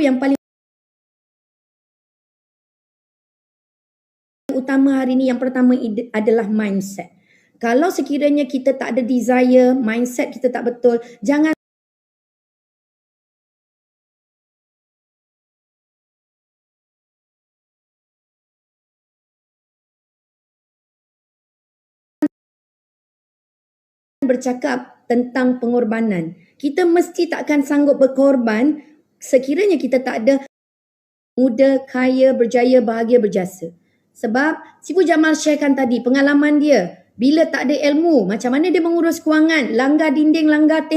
yang paling utama hari ni, yang pertama adalah mindset. Kalau sekiranya kita tak ada desire, mindset kita tak betul, jangan bercakap tentang pengorbanan. Kita mesti takkan sanggup berkorban sekiranya kita tak ada muda, kaya, berjaya, bahagia, berjasa. Sebab Sifu Jamal sharekan tadi pengalaman dia. Bila tak ada ilmu, macam mana dia mengurus kewangan, langgar dinding, langgar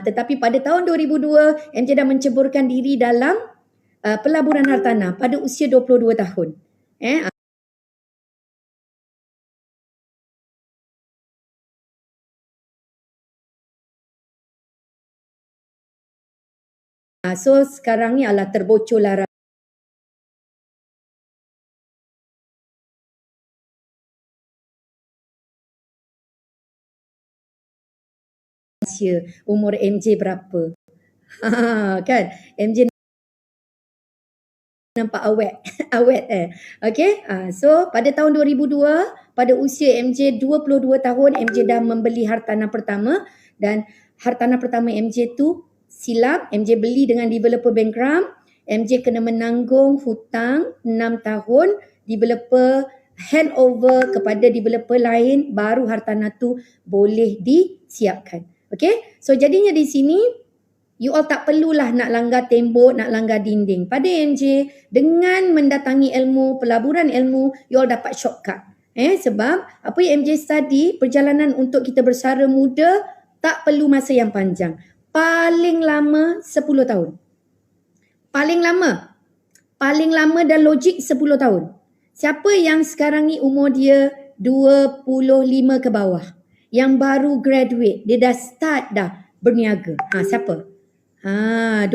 Tetapi pada tahun 2002, MJ dah menceburkan diri dalam pelaburan hartanah pada usia 22 tahun. So sekarang ni adalah terbocorlah rahsia umur MJ berapa. Kan? MJ nampak awet Okay. So pada tahun 2002, pada usia MJ 22 tahun, MJ dah membeli hartanah pertama, dan hartanah pertama MJ tu silap, MJ beli dengan developer bankrupt. MJ kena menanggung hutang 6 tahun, developer handover kepada developer lain, baru hartanah tu boleh disiapkan. Okay. So jadinya di sini you all tak perlulah nak langgar tembok, nak langgar dinding. Pada MJ, dengan mendatangi ilmu, pelaburan ilmu, you all dapat shortcut. Sebab apa yang MJ study, perjalanan untuk kita bersara muda tak perlu masa yang panjang. Paling lama 10 tahun. Paling lama dan logik 10 tahun. Siapa yang sekarang ni umur dia 25 ke bawah, yang baru graduate, dia dah start dah berniaga. Siapa? 25,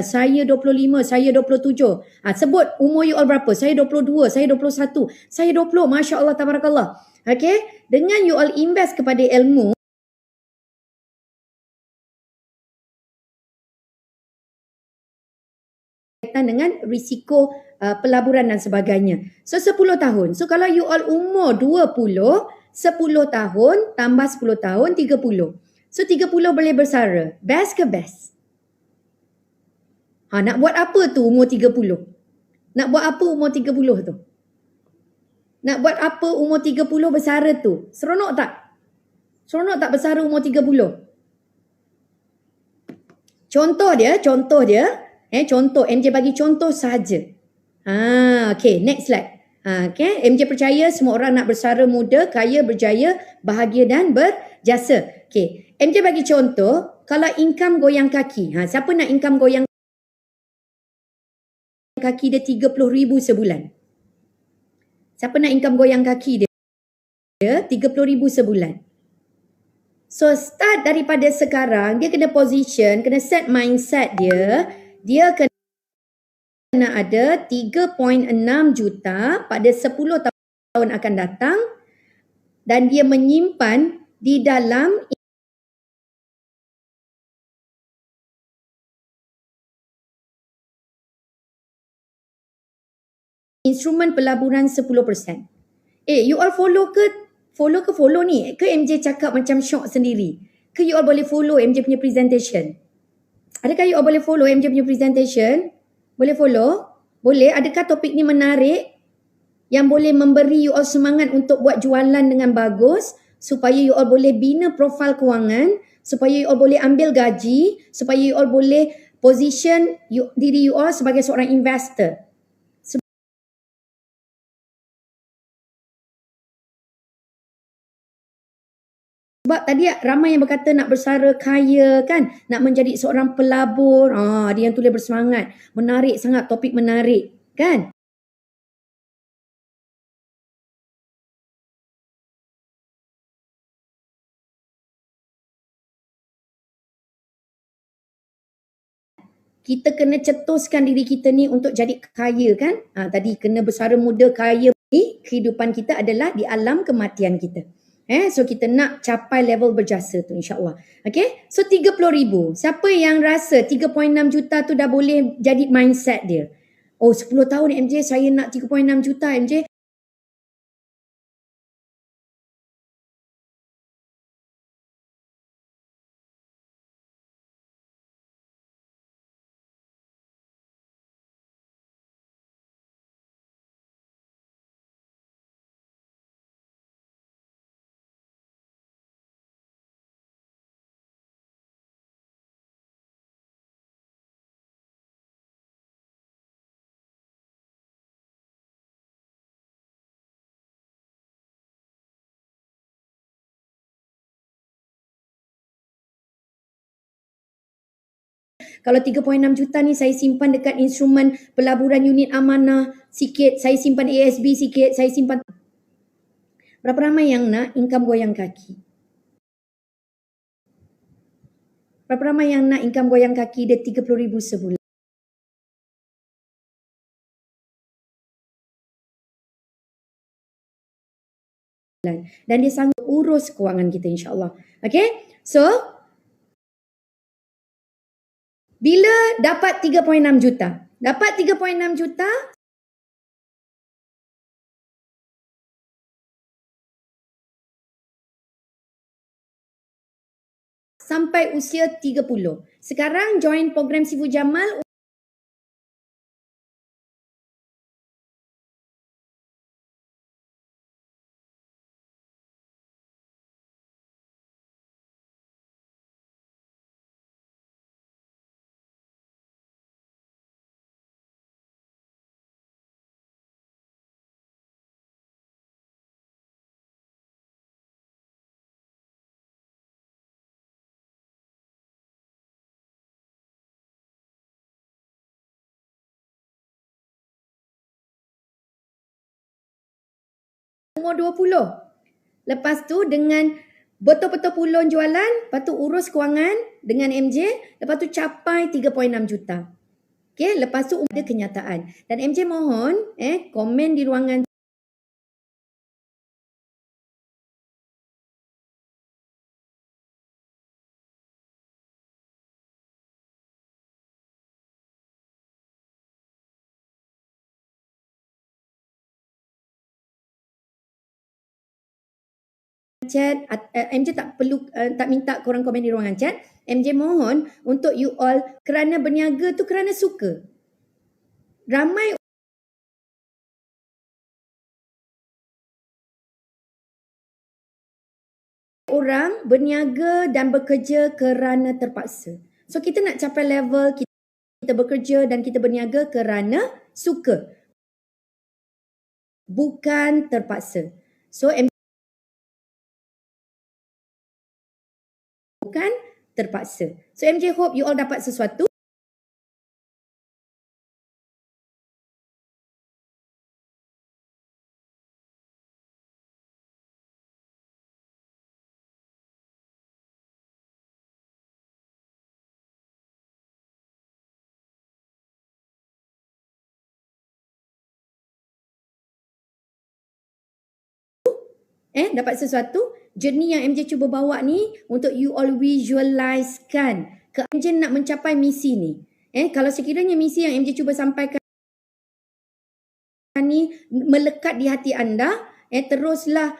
saya 25, saya 27. Sebut umur you all berapa? Saya 22, saya 21, saya 20. Masya Allah, tabarakallah. Okay? Dengan you all invest kepada ilmu, dengan risiko pelaburan dan sebagainya. So 10 tahun. So kalau you all umur 20, 10 tahun tambah 10 tahun, 30. So 30 boleh bersara. Best ke best? Nak buat apa tu umur 30? Nak buat apa umur 30 tu? Nak buat apa umur 30 bersara tu? Seronok tak? Seronok tak bersara umur 30? Contoh dia, contoh, MJ bagi contoh sahaja. Okay, next slide. Okay, MJ percaya semua orang nak bersara muda, kaya, berjaya, bahagia dan berjasa. Okay, MJ bagi contoh, kalau income goyang kaki. Siapa nak income goyang kaki dia 30,000 sebulan? Siapa nak income goyang kaki dia 30,000 sebulan? So start daripada sekarang, dia kena position, kena set mindset dia. Dia kena ada 3.6 juta pada 10 tahun akan datang, dan dia menyimpan di dalam instrumen pelaburan 10%. You all follow ni? Ke MJ cakap macam syok sendiri? Ke you all boleh follow MJ punya presentation? Adakah you all boleh follow MJ punya presentation? Boleh follow? Boleh. Adakah topik ni menarik? Yang boleh memberi you all semangat untuk buat jualan dengan bagus, supaya you all boleh bina profil kewangan, supaya you all boleh ambil gaji, supaya you all boleh position diri you all sebagai seorang investor. Sebab tadi ramai yang berkata nak bersara kaya kan, nak menjadi seorang pelabur. Ada yang tulis bersemangat. Menarik sangat, topik menarik kan? kita kena cetuskan diri kita ni untuk jadi kaya kan. Tadi kena bersara muda kaya ni kehidupan kita adalah di alam kematian kita. So kita nak capai level berjasa tu insyaAllah. Okay, so 30,000. Siapa yang rasa 3.6 juta tu dah boleh jadi mindset dia? Oh 10 tahun MJ saya nak 3.6 juta MJ. Kalau 3.6 juta ni saya simpan dekat instrumen pelaburan unit amanah sikit, saya simpan ASB sikit, saya simpan. Berapa ramai yang nak income goyang kaki? Berapa ramai yang nak income goyang kaki dia 30,000 sebulan? Dan dia sanggup urus kewangan kita insyaAllah. Okay, so bila dapat 3.6 juta? Dapat 3.6 juta, sampai usia 30. Sekarang join program Sifu Jamal umur 20. Lepas tu dengan betul-betul pulun jualan, lepas tu urus kewangan dengan MJ, lepas tu capai 3.6 juta. Okay, lepas tu ada kenyataan. Dan MJ mohon komen di ruangan chat. MJ tak perlu, tak minta korang komen di ruangan chat. MJ mohon untuk you all kerana berniaga tu kerana suka. Ramai orang berniaga dan bekerja kerana terpaksa. So kita nak capai level kita bekerja dan kita berniaga kerana suka, bukan terpaksa. So bukan terpaksa. So MJ hope you all dapat sesuatu. Dapat sesuatu. Journey yang MJ cuba bawa ni untuk you all visualizekan ke MJ nak mencapai misi ni. Kalau sekiranya misi yang MJ cuba sampaikan ni melekat di hati anda, teruslah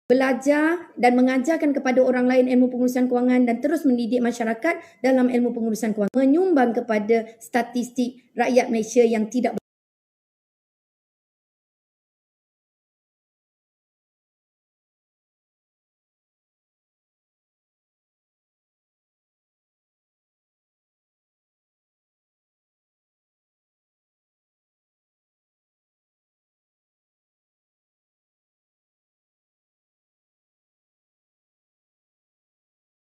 belajar dan mengajarkan kepada orang lain ilmu pengurusan kewangan dan terus mendidik masyarakat dalam ilmu pengurusan kewangan, menyumbang kepada statistik rakyat Malaysia yang tidak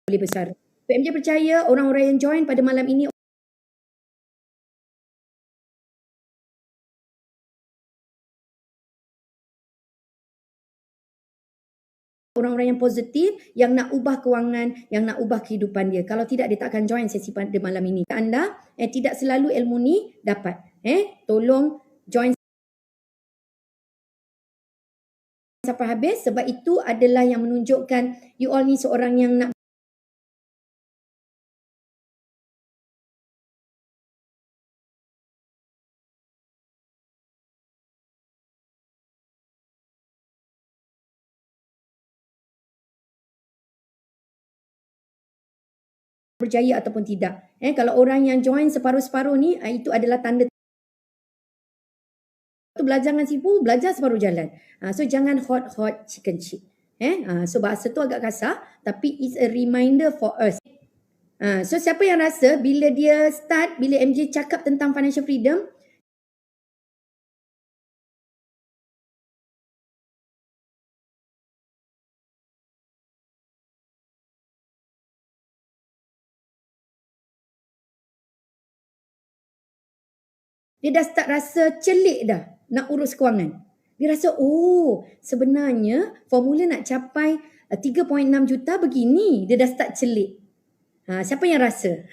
boleh besar. MJ percaya orang-orang yang join pada malam ini orang-orang yang positif, yang nak ubah kewangan, yang nak ubah kehidupan dia. Kalau tidak, dia tak akan join sesi pada malam ini. Anda tidak selalu ilmu ni dapat. Tolong join sampai habis, sebab itu adalah yang menunjukkan you all ni seorang yang nak berjaya ataupun tidak. Kalau orang yang join separuh-separuh ni, itu adalah tanda belajar dengan sipu, belajar separuh jalan. So jangan hot chicken cheap. So bahasa tu agak kasar, tapi it's a reminder for us. So siapa yang rasa bila dia start, bila MJ cakap tentang financial freedom, dia dah start rasa celik dah nak urus kewangan. Dia rasa, sebenarnya formula nak capai 3.6 juta begini. Dia dah start celik. Siapa yang rasa?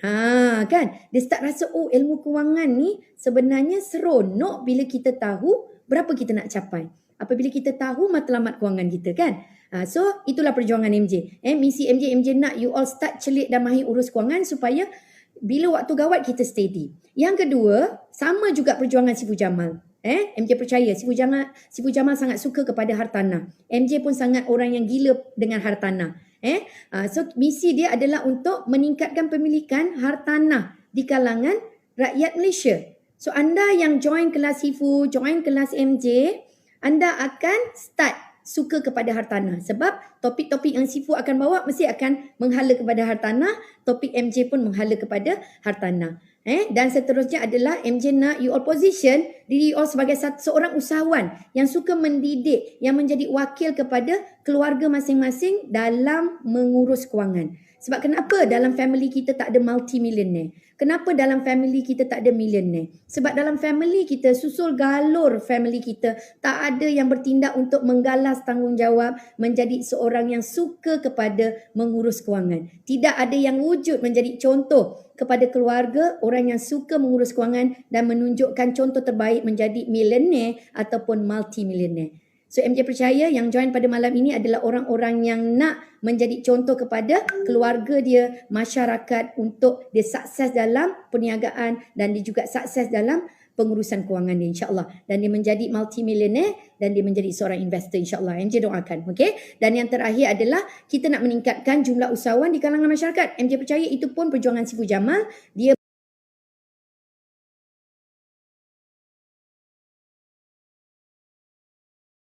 Kan? Dia start rasa, ilmu kewangan ni sebenarnya seronok bila kita tahu berapa kita nak capai. Apabila kita tahu matlamat kewangan kita, kan? So, itulah perjuangan MJ. Misi MJ nak you all start celik dan mahir urus kewangan supaya bila waktu gawat kita steady. Yang kedua, sama juga perjuangan Sifu Jamal. MJ percaya Sifu Jamal sangat suka kepada hartanah. MJ pun sangat orang yang gila dengan hartanah. So misi dia adalah untuk meningkatkan pemilikan hartanah di kalangan rakyat Malaysia. So anda yang join kelas Sifu, join kelas MJ, anda akan start suka kepada hartanah. Sebab topik-topik yang Sifu akan bawa mesti akan menghala kepada hartanah. Topik MJ pun menghala kepada hartanah. Dan seterusnya adalah MJ nak you all position diri you all sebagai seorang usahawan yang suka mendidik, yang menjadi wakil kepada keluarga masing-masing dalam mengurus kewangan. Sebab kenapa dalam family kita tak ada multi-millionaire? Kenapa dalam family kita tak ada millionaire? Sebab dalam family kita, susul galur family kita, tak ada yang bertindak untuk menggalas tanggungjawab menjadi seorang yang suka kepada mengurus kewangan. Tidak ada yang wujud menjadi contoh kepada keluarga orang yang suka mengurus kewangan dan menunjukkan contoh terbaik menjadi millionaire ataupun multi-millionaire. So MJ percaya yang join pada malam ini adalah orang-orang yang nak menjadi contoh kepada keluarga dia, masyarakat untuk dia sukses dalam perniagaan dan dia juga sukses dalam pengurusan kewangan dia, insyaAllah. Dan dia menjadi multi-millionaire dan dia menjadi seorang investor, insyaAllah. MJ doakan. Okay? Dan yang terakhir adalah kita nak meningkatkan jumlah usahawan di kalangan masyarakat. MJ percaya itu pun perjuangan Sifu Jamal. Dia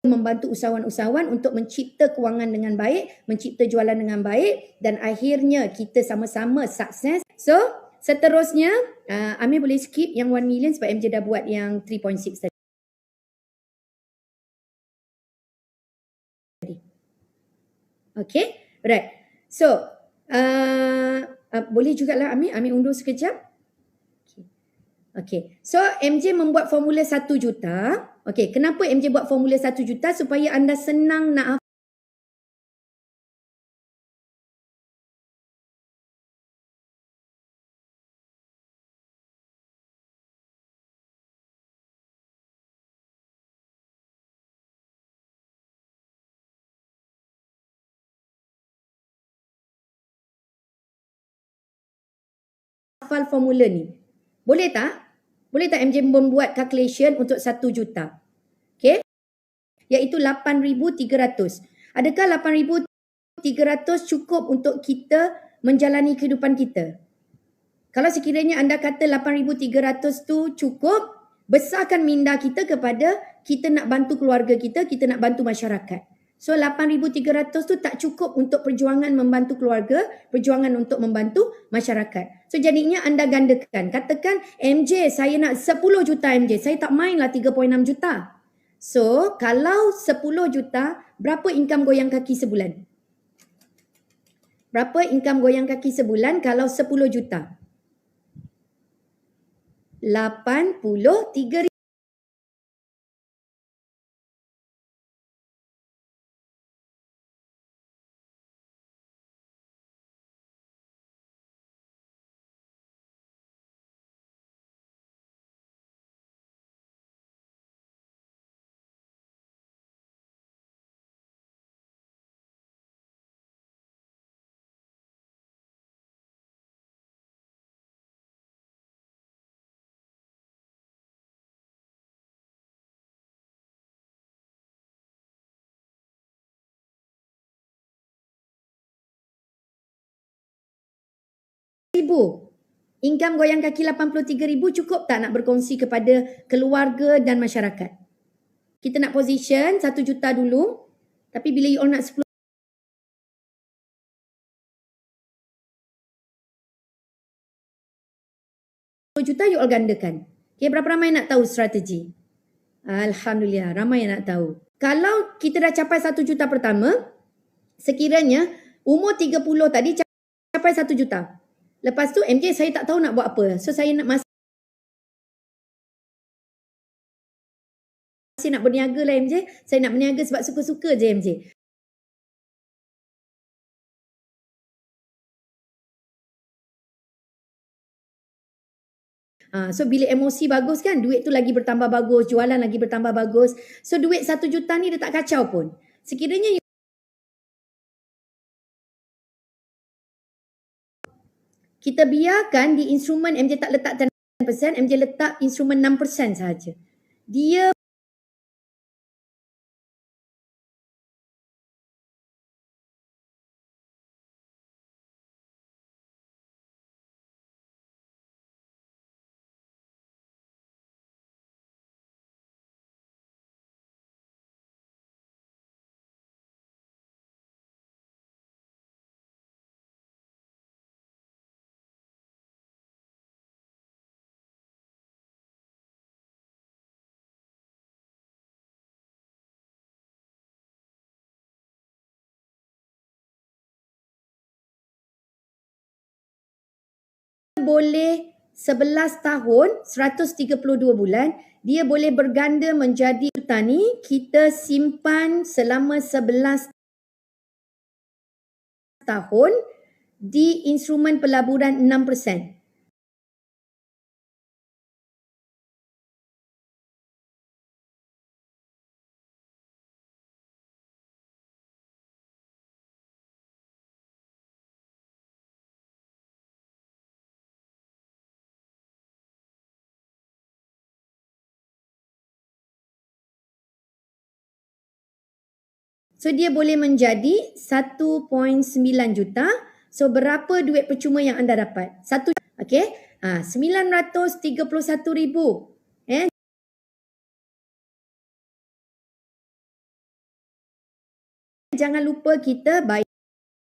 membantu usahawan-usahawan untuk mencipta kewangan dengan baik, mencipta jualan dengan baik dan akhirnya kita sama-sama sukses. So, seterusnya, Amir boleh skip yang 1 million sebab MJ dah buat yang 3.6 tadi. Okay, right. So, boleh jugalah Amir undur sekejap. Okay, so MJ membuat formula 1 juta. Okay, kenapa MJ buat formula 1 juta? Supaya anda senang nak hafal formula ni. Boleh tak? Boleh tak MJ membuat calculation untuk 1 juta? Okay? Iaitu 8,300. Adakah 8,300 cukup untuk kita menjalani kehidupan kita? Kalau sekiranya anda kata 8,300 tu cukup, besarkan minda kita kepada kita nak bantu keluarga kita nak bantu masyarakat. So 8,300 tu tak cukup untuk perjuangan membantu keluarga, perjuangan untuk membantu masyarakat. So jadinya anda gandakan. Katakan MJ saya nak 10 juta MJ, saya tak mainlah 3.6 juta. So kalau 10 juta, berapa income goyang kaki sebulan? Berapa income goyang kaki sebulan kalau 10 juta? 83,000. Income goyang kaki 83,000 cukup tak nak berkongsi kepada keluarga dan masyarakat? Kita nak position 1 juta dulu. Tapi bila you all nak 10 juta, you all gandakan. Okay, berapa ramai nak tahu strategi? Alhamdulillah, ramai yang nak tahu. Kalau kita dah capai 1 juta pertama, sekiranya umur 30 tadi capai 1 juta. Lepas tu MJ saya tak tahu nak buat apa. So saya nak masih nak berniaga lah MJ. Saya nak berniaga sebab suka-suka je MJ. So bila emosi bagus kan, duit tu lagi bertambah bagus, jualan lagi bertambah bagus. So duit 1 juta ni dia tak kacau pun. Sekiranya kita biarkan di instrumen MJ tak letak 10%, MJ letak instrumen 6% sahaja. Dia boleh 11 tahun, 132 bulan, dia boleh berganda menjadi juta ni, kita simpan selama 11 tahun di instrumen pelaburan 6%. So dia boleh menjadi 1.9 juta. So berapa duit percuma yang anda dapat? 1 juta. Okay. 931,000. Jangan lupa kita bayar.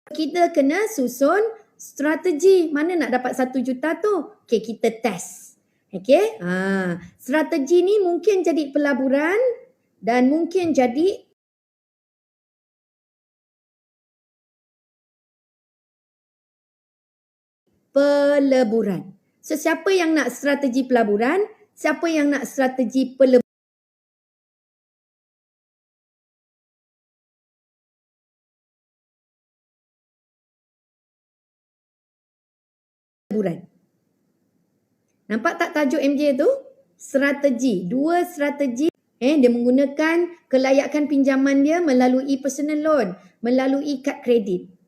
Kita kena susun strategi. Mana nak dapat 1 juta tu? Okay, kita test. Okay. Strategi ni mungkin jadi pelaburan dan mungkin jadi peleburan. So siapa yang nak strategi pelaburan? Siapa yang nak strategi peleburan? Nampak tak tajuk MJ tu? Strategi. 2 strategi. Dia menggunakan kelayakan pinjaman dia melalui personal loan, melalui kad kredit.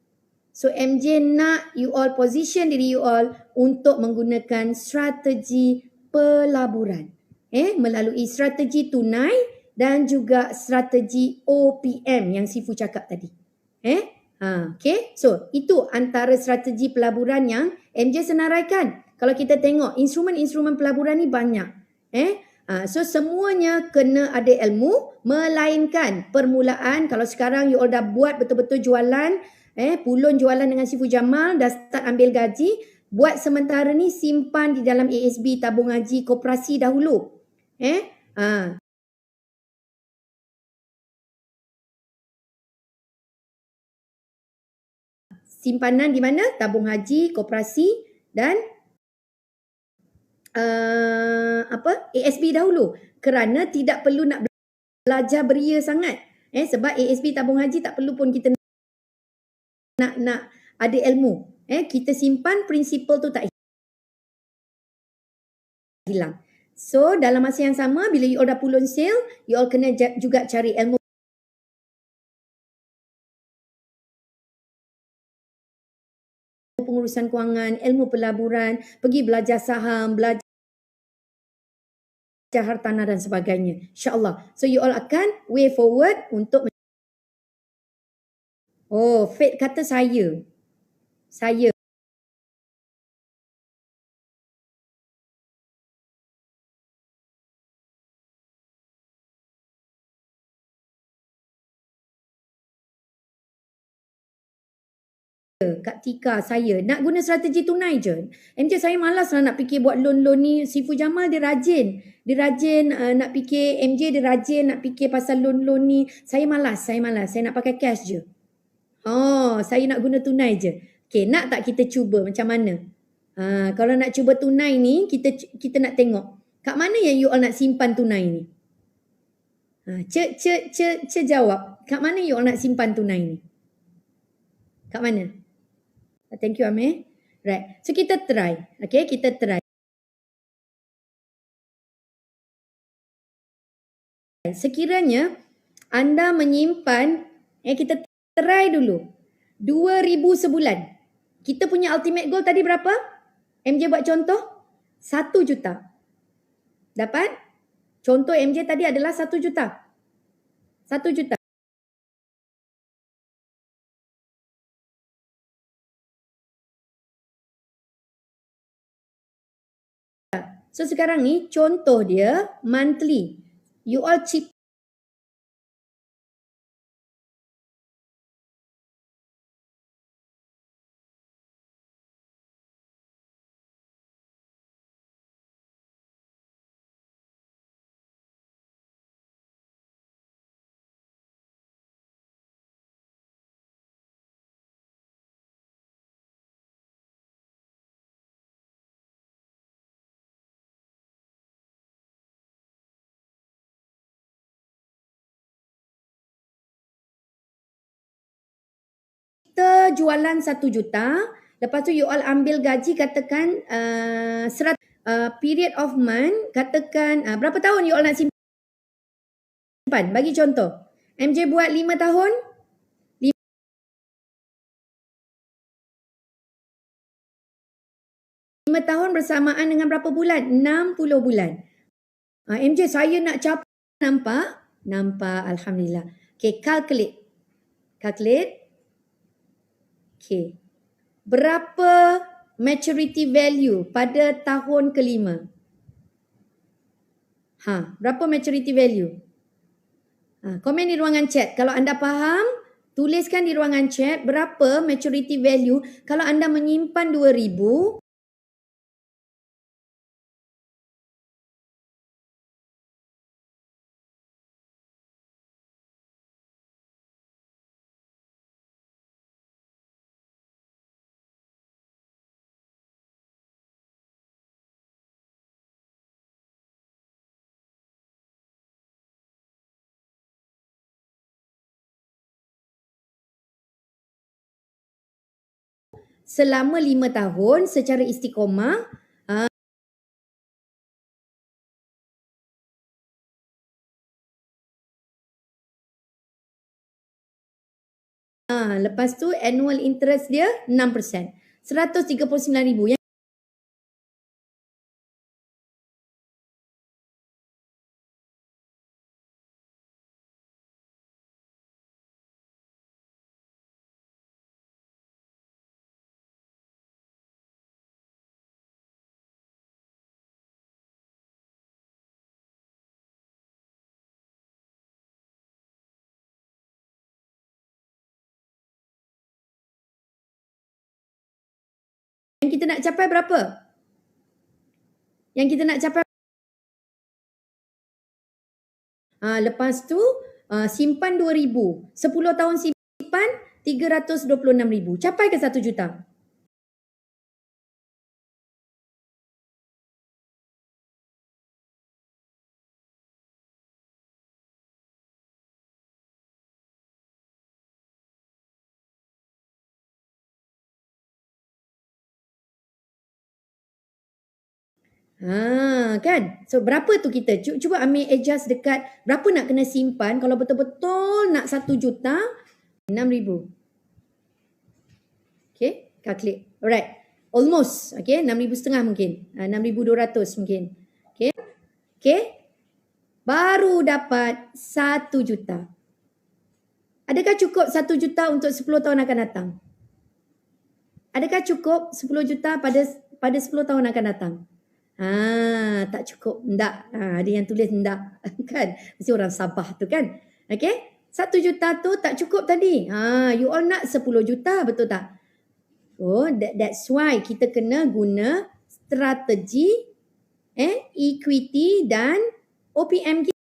So MJ nak you all position diri you all untuk menggunakan strategi pelaburan. Melalui strategi tunai dan juga strategi OPM yang Sifu cakap tadi. Okay. So itu antara strategi pelaburan yang MJ senaraikan. Kalau kita tengok instrumen-instrumen pelaburan ni banyak. So semuanya kena ada ilmu, melainkan permulaan. Kalau sekarang you all dah buat betul-betul jualan, pulun jualan dengan Sifu Jamal, dah start ambil gaji, buat sementara ni simpan di dalam ASB, tabung haji, koperasi dahulu. Simpanan di mana? Tabung haji, koperasi dan ASB dahulu. Kerana tidak perlu nak belajar beria sangat. Sebab ASB tabung haji tak perlu pun kita nak ada ilmu. Kita simpan, prinsipal tu tak hilang. So dalam masa yang sama, bila you all dah pulun sale, you all kena juga cari ilmu pengurusan kewangan, ilmu pelaburan, pergi belajar saham, belajar hartanah dan sebagainya. InsyaAllah. So you all akan way forward untuk Fate kata saya. Kak Tika, saya nak guna strategi tunai je. MJ saya malas lah nak fikir buat loan-loan ni. Sifu Jamal dia rajin. Dia rajin nak fikir, MJ dia rajin nak fikir pasal loan-loan ni. Saya malas. Saya nak pakai cash je. Oh, saya nak guna tunai je. Okay, nak tak kita cuba macam mana? Kalau nak cuba tunai ni, kita nak tengok. Kat mana yang you all nak simpan tunai ni? Cik jawab. Kat mana you all nak simpan tunai ni? Kat mana? Thank you, Amir. Right. So, kita try. Okay, kita try. Sekiranya anda menyimpan, kita try dulu. 2,000 sebulan. Kita punya ultimate goal tadi berapa? MJ buat contoh. 1 juta. Dapat? Contoh MJ tadi adalah 1 juta. 1 juta. So sekarang ni contoh dia monthly. You all chip kita jualan 1 juta, lepas tu you all ambil gaji katakan period of month katakan berapa tahun you all nak simpan? Bagi contoh. MJ buat 5 tahun. 5 tahun bersamaan dengan berapa bulan? 60 bulan. MJ saya nak capai. Nampak? Nampak, Alhamdulillah. Okay, calculate. Okay. Berapa maturity value pada tahun kelima? Berapa maturity value? Komen di ruangan chat. Kalau anda faham, tuliskan di ruangan chat berapa maturity value kalau anda menyimpan 2,000. Selama 5 tahun secara istiqomah. Lepas tu annual interest dia 6%. 139,000. Yang kita nak capai berapa? Yang kita nak capai. Lepas tu simpan 2,000. 10 tahun simpan 326,000. Capai ke 1 juta? Kan? So berapa tu kita? Cuba ambil adjust dekat berapa nak kena simpan kalau betul-betul nak 1 juta. 6,000. Okay, calculate. Alright. Almost. Okay, 6,500 mungkin. 6,200 mungkin. Okay. Baru dapat 1 juta. Adakah cukup 1 juta untuk 10 tahun akan datang? Adakah cukup 10 juta pada 10 tahun akan datang? Tak cukup. Tak. Ada yang tulis tak. Kan? Mesti orang Sabah tu kan. Okay. 1 juta tu tak cukup tadi. You all nak 10 juta. Betul tak? Oh, that's why kita kena guna strategi equity dan OPM kita.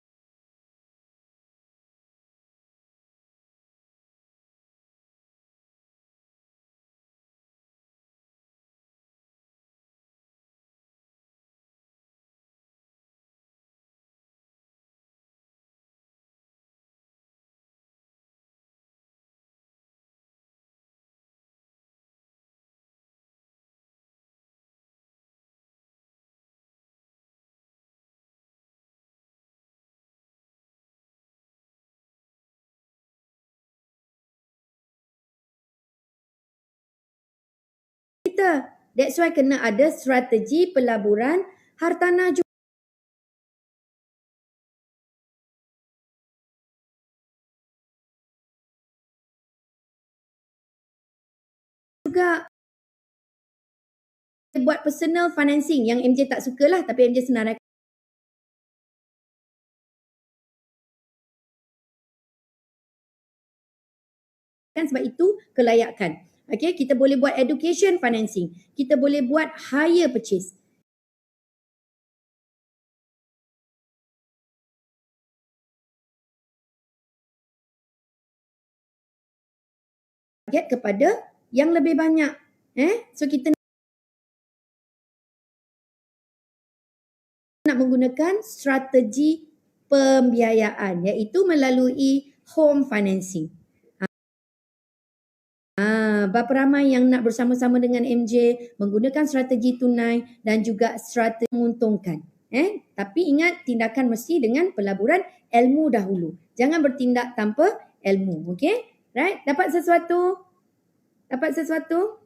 That's why kena ada strategi pelaburan hartanah juga. Buat personal financing yang MJ tak sukalah, tapi MJ senaraikan. Sebab itu kelayakan. Okay, kita boleh buat education financing. Kita boleh buat hire purchase. Target kepada yang lebih banyak. So kita nak menggunakan strategi pembiayaan, iaitu melalui home financing. Berapa ramai yang nak bersama-sama dengan MJ menggunakan strategi tunai dan juga strategi menguntungkan. Tapi ingat, tindakan mesti dengan pelaburan ilmu dahulu. Jangan bertindak tanpa ilmu. Okay? Right? Dapat sesuatu? Dapat sesuatu?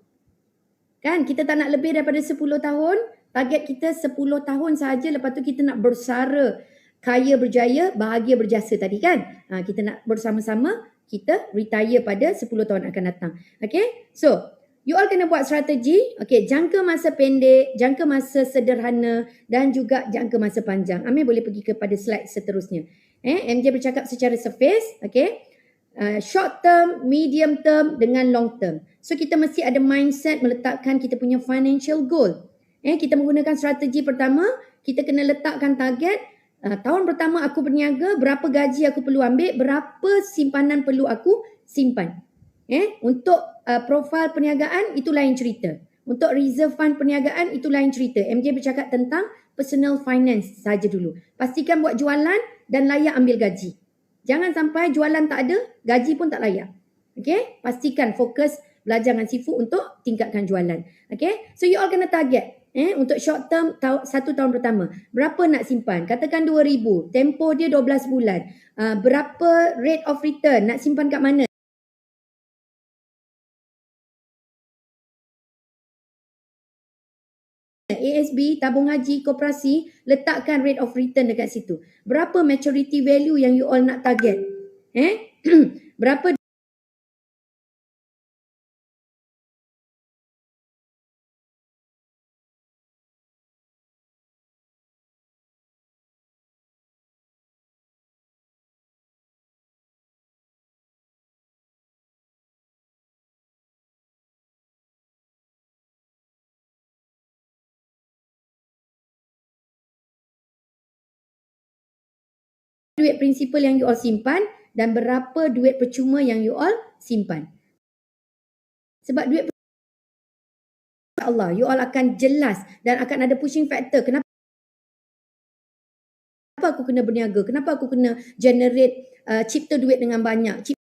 Kan kita tak nak lebih daripada 10 tahun. Target kita 10 tahun sahaja. Lepas tu kita nak bersara, kaya berjaya, bahagia berjasa tadi kan. Kita nak bersama-sama kita retire pada 10 tahun akan datang. Okay? So, you all kena buat strategi. Okay, jangka masa pendek, jangka masa sederhana dan juga jangka masa panjang. Amir boleh pergi kepada slide seterusnya. MJ bercakap secara surface. Okay? Short term, medium term dengan long term. So kita mesti ada mindset meletakkan kita punya financial goal. Kita menggunakan strategi pertama, kita kena letakkan target. Tahun pertama aku berniaga, berapa gaji aku perlu ambil, berapa simpanan perlu aku simpan. Untuk profil perniagaan itu lain cerita. Untuk reserve fund perniagaan itu lain cerita. MJ bercakap tentang personal finance saja dulu. Pastikan buat jualan dan layak ambil gaji. Jangan sampai jualan tak ada, gaji pun tak layak. Okay? Pastikan fokus belajar dengan Sifu untuk tingkatkan jualan. Okay? So you all kena target. Untuk short term, 1 tahun pertama. Berapa nak simpan? Katakan 2,000. Tempoh dia 12 bulan. Berapa rate of return? Nak simpan kat mana? ASB, tabung haji, koperasi, letakkan rate of return dekat situ. Berapa maturity value yang you all nak target? Berapa duit prinsipal yang you all simpan dan berapa duit percuma yang you all simpan. Sebab duit Allah, you all akan jelas dan akan ada pushing factor. Kenapa aku kena berniaga? Kenapa aku kena generate, cipta duit dengan banyak?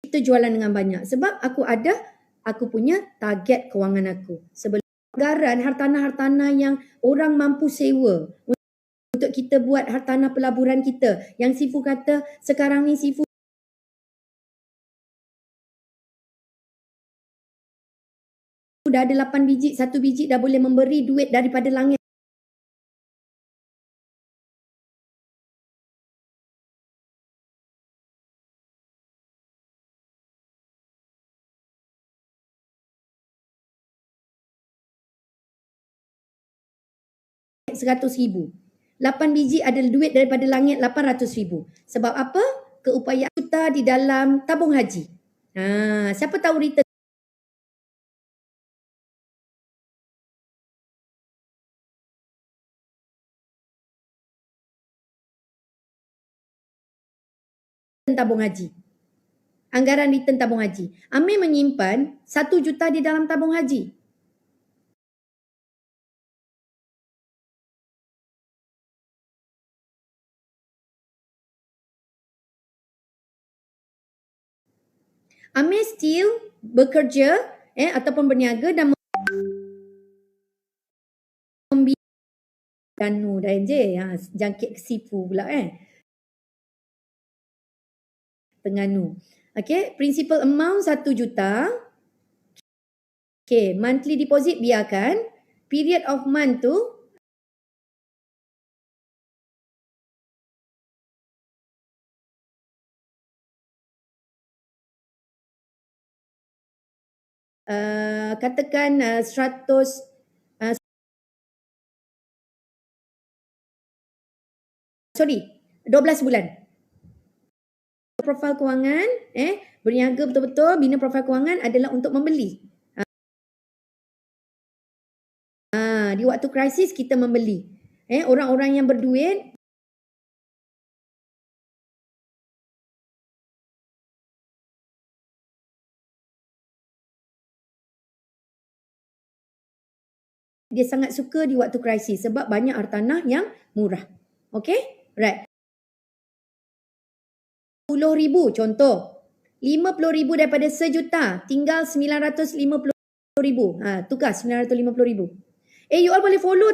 Cipta jualan dengan banyak. Sebab aku punya target kewangan aku. Sebelum anggaran hartanah-hartanah yang orang mampu sewa untuk kita buat hartanah pelaburan kita. Yang Sifu kata sekarang ni Sifu dah ada 8 biji, 1 biji dah boleh memberi duit daripada langit. 100,000. 8 biji adalah duit daripada langit 800,000. Sebab apa? Keupayaan juta di dalam tabung haji. Siapa tahu return tabung haji? Anggaran return tabung haji. Amir menyimpan 1 juta di dalam tabung haji. Amir still bekerja ataupun berniaga dan Danu dah jangkit ke Sifu pula Terengganu. Okay, principal amount 1 juta. Okay, monthly deposit biarkan. Period of month tu katakan 100 12 bulan. Profil kewangan berniaga betul-betul, bina profil kewangan adalah untuk membeli. Di waktu krisis kita membeli. Orang-orang yang berduit dia sangat suka di waktu krisis sebab banyak hartanah yang murah. Okay? Right. 10,000 contoh. 50,000 daripada sejuta, tinggal 950,000. Tukar 950,000. You all boleh follow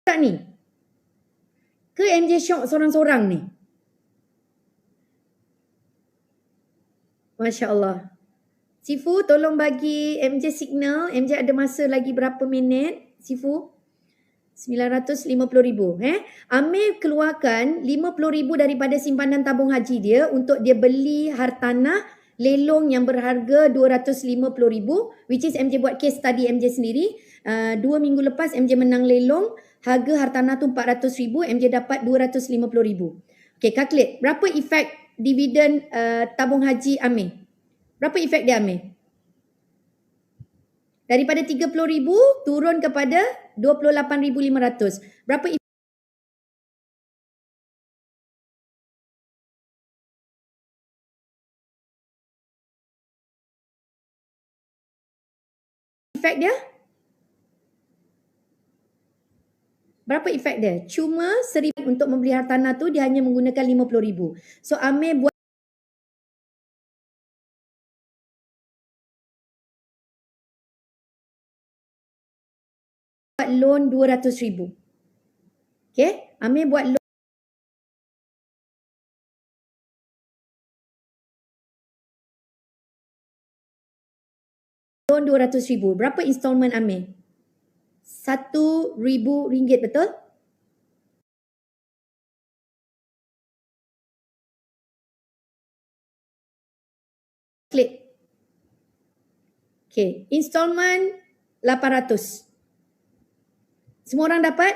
tak ni? Ke MJ Shock sorang-sorang ni? Masya Allah. Sifu tolong bagi MJ signal. MJ ada masa lagi berapa minit? Sifu? 950,000. Amir keluarkan 50,000 daripada simpanan tabung haji dia untuk dia beli hartanah lelong yang berharga 250,000, which is MJ buat case study MJ sendiri. 2 minggu lepas MJ menang lelong, harga hartanah tu 400,000, MJ dapat 250,000. Okay, calculate. Berapa efek dividen tabung haji Amir? Berapa efek dia Amir? Daripada 30,000 turun kepada 28,500. Berapa efek dia? Berapa efek dia? Cuma 1,000 untuk membeli hartanah tu dia hanya menggunakan 50,000. So Amir buat loan 200,000. Okay? Amir buat loan 200,000. Berapa installment Amir? RM1,000, betul? Klik. Okay, installment 800. Semua orang dapat?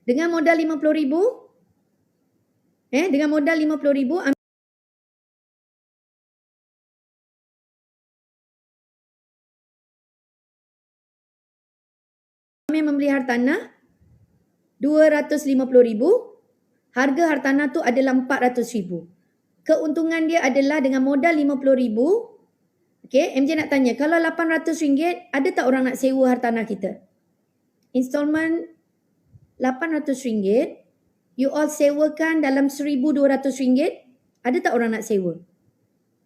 Dengan modal 50,000? Dengan modal 50,000 Amir membeli hartanah 250,000. Harga hartanah tu adalah 400,000. Keuntungan dia adalah dengan modal 50,000. Okay, MJ nak tanya, kalau RM800, ada tak orang nak sewa hartanah kita? Installment RM800, you all sewakan dalam RM1,200. Ada tak orang nak sewa?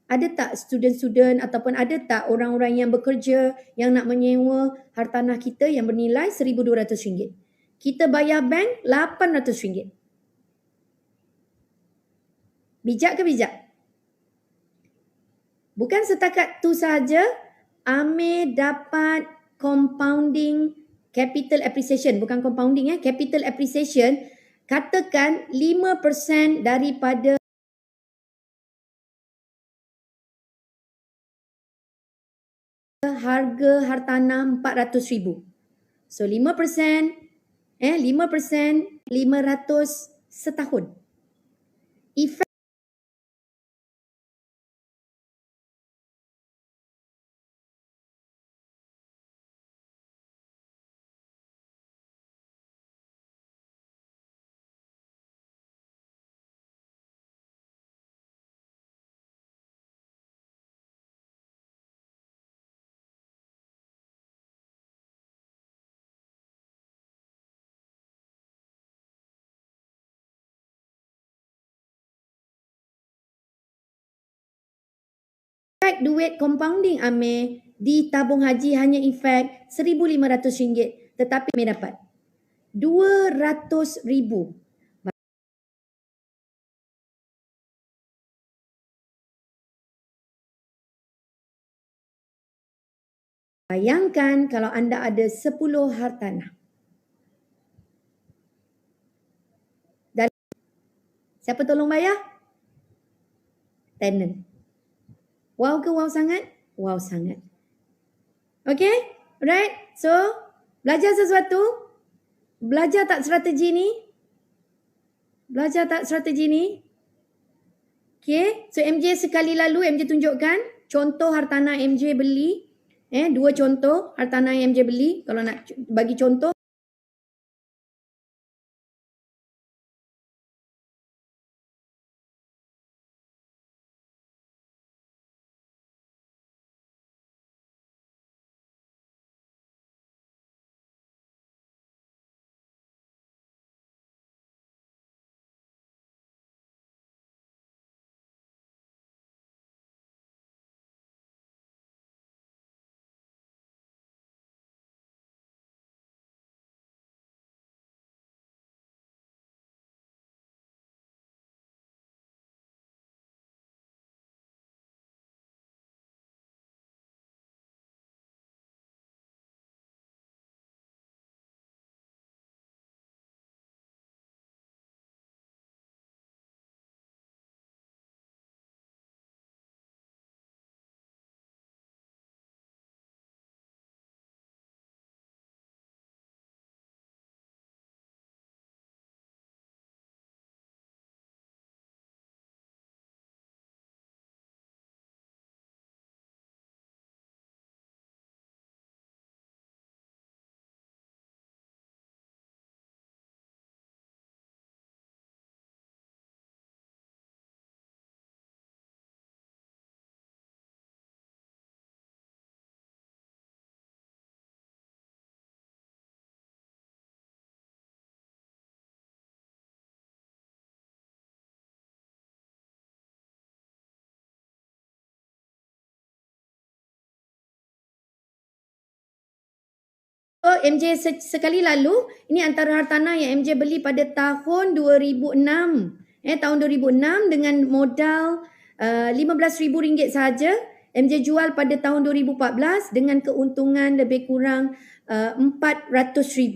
Ada tak student-student ataupun ada tak orang-orang yang bekerja yang nak menyewa hartanah kita yang bernilai RM1,200? Kita bayar bank RM800. Bijak ke bijak? Bukan setakat tu saja, Amir dapat compounding capital appreciation, bukan compounding capital appreciation, katakan 5% daripada harga hartanah 400,000. So 5%, 5% 500 setahun. Efek duit compounding Amir di tabung haji hanya efek RM1,500, tetapi Amir dapat RM200,000. Bayangkan kalau anda ada 10 hartanah. Dan siapa tolong bayar? Tenant. Wow ke wow sangat? Wow sangat. Okay? Alright? So, belajar sesuatu? Belajar tak strategi ni? Belajar tak strategi ni? Okay? So, MJ sekali lalu, MJ tunjukkan contoh hartanah MJ beli. 2 contoh hartanah yang MJ beli. Kalau nak bagi contoh. So, MJ sekali lalu, ini antara hartanah yang MJ beli pada tahun 2006. Tahun 2006 dengan modal RM15,000 sahaja. MJ jual pada tahun 2014 dengan keuntungan lebih kurang RM400,000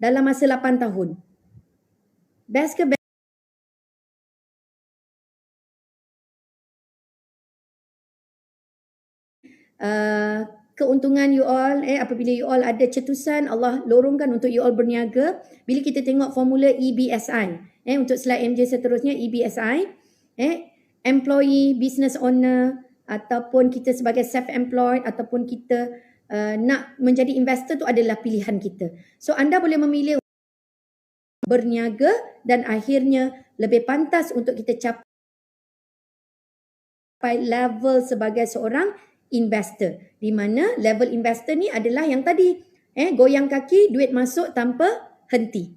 dalam masa 8 tahun. Best ke best? Keuntungan you all apabila you all ada cetusan, Allah lorongkan untuk you all berniaga. Bila kita tengok formula EBSI, untuk slide MJ seterusnya, EBSI, employee, business owner, ataupun kita sebagai self-employed, ataupun kita nak menjadi investor, tu adalah pilihan kita. So anda boleh memilih berniaga dan akhirnya lebih pantas untuk kita capai level sebagai seorang investor, di mana level investor ni adalah yang tadi, goyang kaki, duit masuk tanpa henti.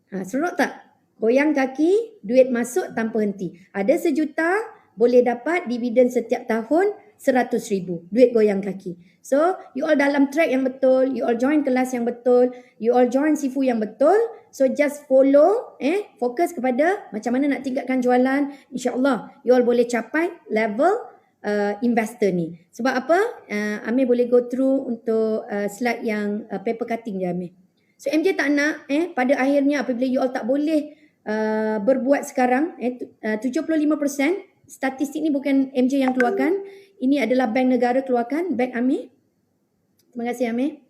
Seronok tak? Goyang kaki, duit masuk tanpa henti. Ada RM1,000,000, boleh dapat dividen setiap tahun RM100,000, duit goyang kaki. So, you all dalam track yang betul, you all join kelas yang betul, you all join Sifu yang betul. So, just follow, fokus kepada macam mana nak tingkatkan jualan. InsyaAllah, you all boleh capai level investor ni. Sebab apa? Amir boleh go through untuk slide yang paper cutting je Amir. So MJ tak nak pada akhirnya apabila you all tak boleh berbuat sekarang 75% statistik ni bukan MJ yang keluarkan, ini adalah bank negara keluarkan, bank Amir. Terima kasih Amir.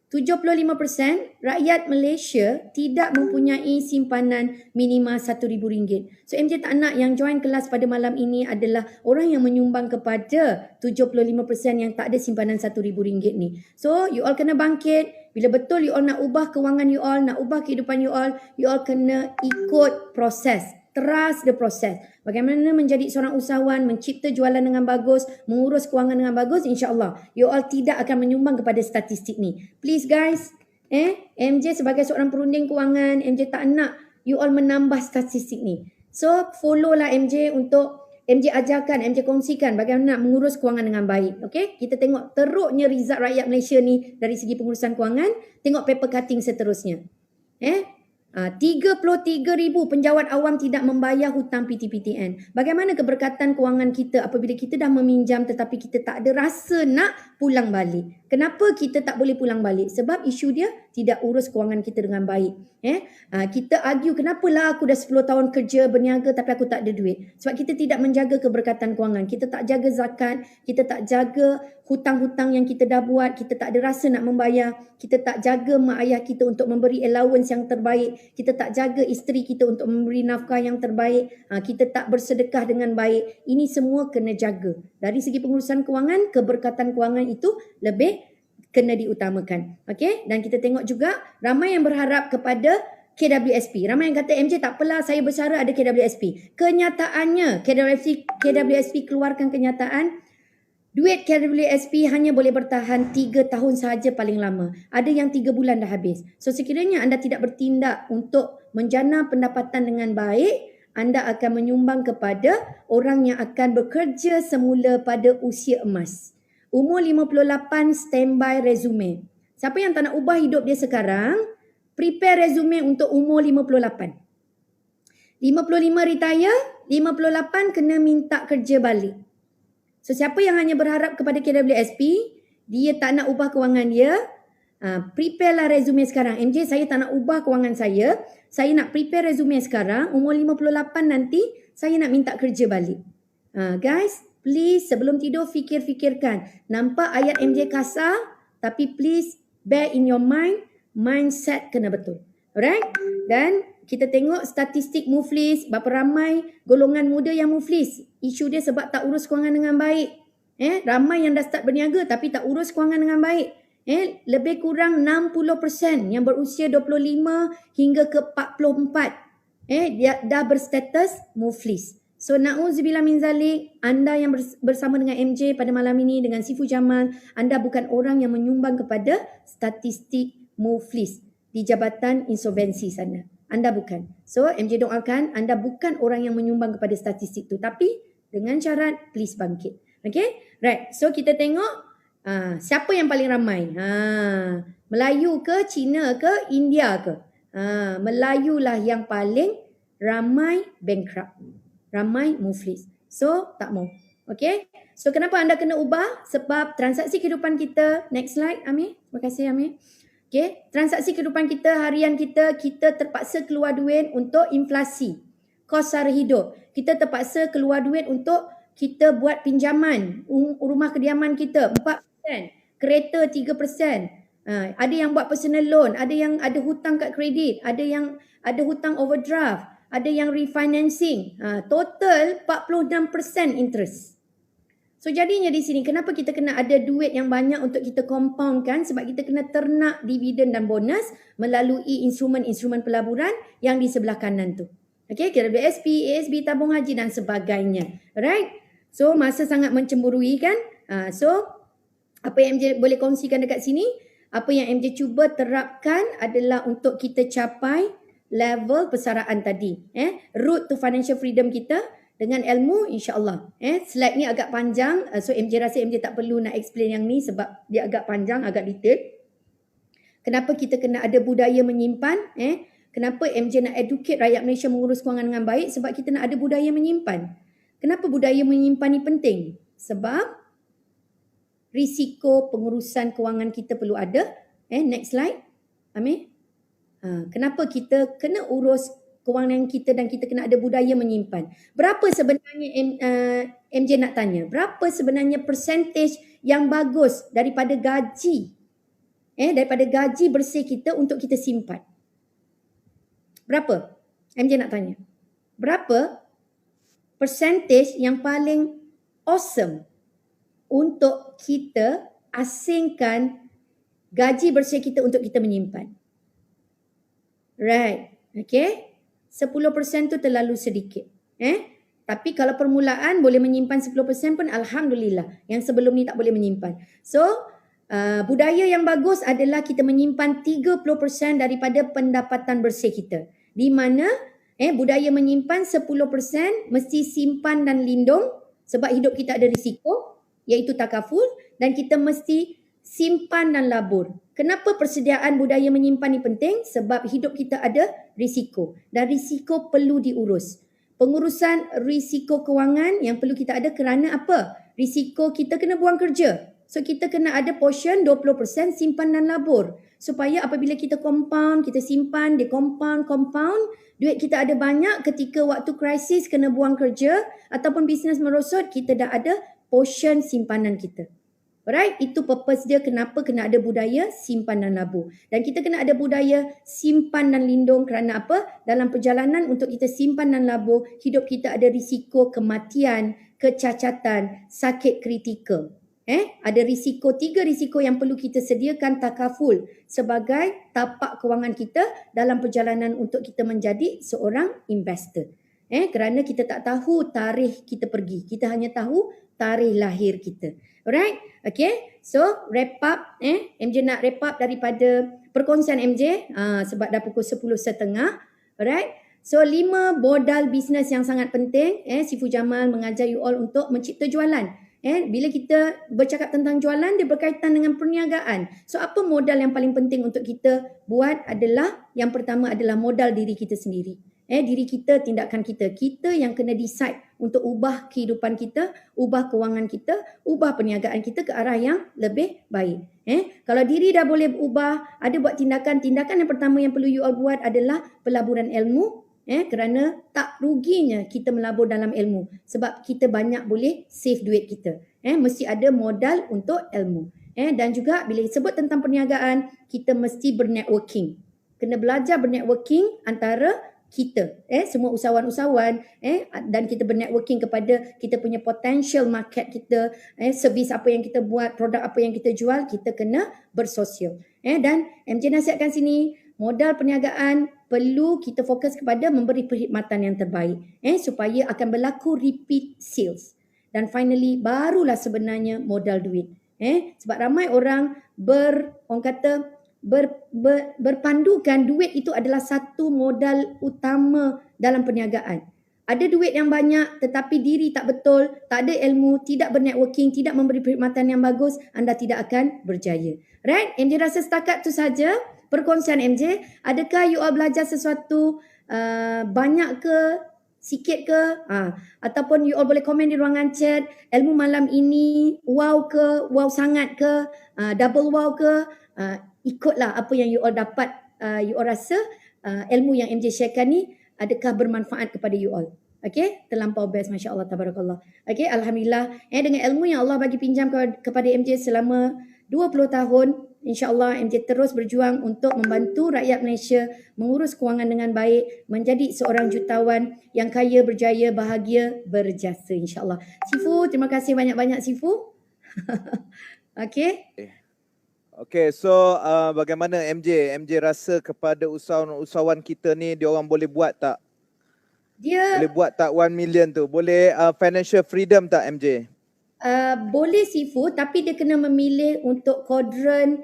75% rakyat Malaysia tidak mempunyai simpanan minima RM1,000. So MJ tak nak yang join kelas pada malam ini adalah orang yang menyumbang kepada 75% yang tak ada simpanan RM1,000 ni. So you all kena bangkit. Bila betul you all nak ubah kewangan you all, nak ubah kehidupan you all kena ikut proses. Trust the process. Bagaimana menjadi seorang usahawan, mencipta jualan dengan bagus, mengurus kewangan dengan bagus, insya-Allah you all tidak akan menyumbang kepada statistik ni. Please guys, MJ sebagai seorang perunding kewangan, MJ tak nak you all menambah statistik ni. So follow lah MJ untuk MJ ajarkan, MJ kongsikan bagaimana nak mengurus kewangan dengan baik. Okay? Kita tengok teruknya result rakyat Malaysia ni dari segi pengurusan kewangan. Tengok paper cutting seterusnya. 33,000 penjawat awam tidak membayar hutang PTPTN. Bagaimana keberkatan kewangan kita apabila kita dah meminjam tetapi kita tak ada rasa nak pulang balik? Kenapa kita tak boleh pulang balik? Sebab isu dia tidak urus kewangan kita dengan baik. Kita argue, kenapalah aku dah 10 tahun kerja berniaga tapi aku tak ada duit? Sebab kita tidak menjaga keberkatan kewangan. Kita tak jaga zakat, kita tak jaga hutang-hutang yang kita dah buat, kita tak ada rasa nak membayar, kita tak jaga mak ayah kita untuk memberi allowance yang terbaik, kita tak jaga isteri kita untuk memberi nafkah yang terbaik, kita tak bersedekah dengan baik. Ini semua kena jaga. Dari segi pengurusan kewangan, keberkatan kewangan itu lebih kena diutamakan. Okey? Dan kita tengok juga ramai yang berharap kepada KWSP. Ramai yang kata MJ tak apalah saya bersara ada KWSP. Kenyataannya KWSP keluarkan kenyataan duit KWSP hanya boleh bertahan 3 tahun sahaja paling lama. Ada yang 3 bulan dah habis. So sekiranya anda tidak bertindak untuk menjana pendapatan dengan baik, anda akan menyumbang kepada orang yang akan bekerja semula pada usia emas. Umur 58 standby resume. Siapa yang tak nak ubah hidup dia sekarang, prepare resume untuk umur 58. 55 retire, 58 kena minta kerja balik. So siapa yang hanya berharap kepada KWSP, dia tak nak ubah kewangan dia, prepare lah resume sekarang. MJ saya tak nak ubah kewangan saya nak prepare resume sekarang, umur 58 nanti saya nak minta kerja balik. Guys, please sebelum tidur fikirkan. Nampak ayat MJ kasar, tapi please bear in your mind, mindset kena betul. Alright? Dan kita tengok statistik muflis, berapa ramai golongan muda yang muflis. Isu dia sebab tak urus kewangan dengan baik. Ramai yang dah start berniaga tapi tak urus kewangan dengan baik. Lebih kurang 60% yang berusia 25 hingga ke 44 dia dah berstatus muflis. So na'udzubillah min zalik, anda yang bersama dengan MJ pada malam ini dengan Sifu Jamal, anda bukan orang yang menyumbang kepada statistik muflis di Jabatan Insolvensi sana. Anda bukan. So MJ doakan anda bukan orang yang menyumbang kepada statistik tu, tapi dengan syarat please bangkit. Okay? Right. So kita tengok siapa yang paling ramai? Melayu ke, Cina ke, India ke? Melayu lah yang paling ramai bankrupt. Ramai muflis. So tak mau. Okay? So kenapa anda kena ubah? Sebab transaksi kehidupan kita. Next slide Amir. Terima kasih Amir. Okay? Transaksi kehidupan kita, harian kita terpaksa keluar duit untuk inflasi. Kos sara hidup. Kita terpaksa keluar duit untuk kita buat pinjaman. Rumah kediaman kita 4%. Kereta 3%. Ada yang buat personal loan. Ada yang ada hutang kat kredit. Ada yang ada hutang overdraft. Ada yang refinancing. Total 46% interest. So jadinya di sini kenapa kita kena ada duit yang banyak untuk kita compoundkan? Sebab kita kena ternak dividen dan bonus melalui instrumen-instrumen pelaburan yang di sebelah kanan tu. Okay, KWSP, ASB, tabung haji dan sebagainya. Alright? So masa sangat mencemburui kan? So apa yang MJ boleh kongsikan dekat sini? Apa yang MJ cuba terapkan adalah untuk kita capai level persaraan tadi. Route to financial freedom kita. Dengan ilmu insya-Allah. Slide ni agak panjang. So MJ rasa MJ tak perlu nak explain yang ni sebab dia agak panjang, agak detail. Kenapa kita kena ada budaya menyimpan? Kenapa MJ nak educate rakyat Malaysia mengurus kewangan dengan baik? Sebab kita nak ada budaya menyimpan. Kenapa budaya menyimpan ni penting? Sebab risiko pengurusan kewangan kita perlu ada. Next slide. Amir. Kenapa kita kena urus kewangan kita dan kita kena ada budaya menyimpan. Berapa sebenarnya MJ nak tanya? Berapa sebenarnya percentage yang bagus daripada gaji? Daripada gaji bersih kita untuk kita simpan? Berapa? MJ nak tanya. Berapa percentage yang paling awesome untuk kita asingkan gaji bersih kita untuk kita menyimpan? Right. Okay. 10% tu terlalu sedikit. Tapi kalau permulaan boleh menyimpan 10% pun alhamdulillah. Yang sebelum ni tak boleh menyimpan. So, budaya yang bagus adalah kita menyimpan 30% daripada pendapatan bersih kita. Di mana budaya menyimpan 10% mesti simpan dan lindung sebab hidup kita ada risiko iaitu takaful, dan kita mesti simpan dan labur. Kenapa persediaan budaya menyimpan ni penting? Sebab hidup kita ada risiko dan risiko perlu diurus. Pengurusan risiko kewangan yang perlu kita ada kerana apa? Risiko kita kena buang kerja. So kita kena ada portion 20% simpan dan labur. Supaya apabila kita compound, kita simpan, dia compound, duit kita ada banyak ketika waktu krisis kena buang kerja ataupun bisnes merosot, kita dah ada portion simpanan kita. Alright, itu purpose dia kenapa kena ada budaya simpan dan labur. Dan kita kena ada budaya simpan dan lindung kerana apa? Dalam perjalanan untuk kita simpan dan labur, hidup kita ada risiko kematian, kecacatan, sakit kritikal. Ada risiko, 3 risiko yang perlu kita sediakan takaful sebagai tapak kewangan kita dalam perjalanan untuk kita menjadi seorang investor. Kerana kita tak tahu tarikh kita pergi. Kita hanya tahu tarikh lahir kita. Alright? Okay. So, wrap up. MJ nak wrap up daripada perkongsian MJ. Sebab dah pukul 10.30. Alright? So, 5 modal bisnes yang sangat penting. Sifu Jamal mengajar you all untuk mencipta jualan. Bila kita bercakap tentang jualan, dia berkaitan dengan perniagaan. So, apa modal yang paling penting untuk kita buat adalah, yang pertama adalah modal diri kita sendiri. Diri kita, tindakan kita. Kita yang kena decide untuk ubah kehidupan kita, ubah kewangan kita, ubah perniagaan kita ke arah yang lebih baik. Kalau diri dah boleh ubah, ada buat tindakan. Tindakan yang pertama yang perlu you all buat adalah pelaburan ilmu. Kerana tak ruginya kita melabur dalam ilmu. Sebab kita banyak boleh save duit kita. Mesti ada modal untuk ilmu. Dan juga bila sebut tentang perniagaan, kita mesti bernetworking. Kena belajar bernetworking antara kita, semua usahawan-usahawan, dan kita bernetworking kepada kita punya potential market kita, servis apa yang kita buat, produk apa yang kita jual, kita kena bersosial. Dan MJ nasihatkan sini, modal perniagaan perlu kita fokus kepada memberi perkhidmatan yang terbaik, supaya akan berlaku repeat sales. Dan finally, barulah sebenarnya modal duit. Sebab ramai orang berpandukan duit itu adalah satu modal utama dalam perniagaan. Ada duit yang banyak tetapi diri tak betul, tak ada ilmu, tidak bernetworking, tidak memberi perkhidmatan yang bagus, anda tidak akan berjaya. Right? MJ rasa setakat tu saja perkongsian MJ. Adakah you all belajar sesuatu banyak ke, sikit ke? Ataupun you all boleh komen di ruangan chat, ilmu malam ini wow ke, wow sangat ke, double wow ke? Ikutlah apa yang you all dapat, you all rasa ilmu yang MJ sharekan ni adakah bermanfaat kepada you all. Okay, terlampau best, Masya Allah, Tabarakallah. Okay, Alhamdulillah. Dengan ilmu yang Allah bagi pinjam kepada MJ selama 20 tahun, insya-Allah MJ terus berjuang untuk membantu rakyat Malaysia mengurus kewangan dengan baik, menjadi seorang jutawan yang kaya, berjaya, bahagia, berjasa, insya-Allah. Sifu, terima kasih banyak-banyak Sifu. Okay. Okay, so bagaimana MJ rasa kepada usahawan kita ni, dia orang boleh buat tak? Boleh buat tak 1 million tu? Boleh financial freedom tak MJ? Boleh Sifu, tapi dia kena memilih untuk quadrant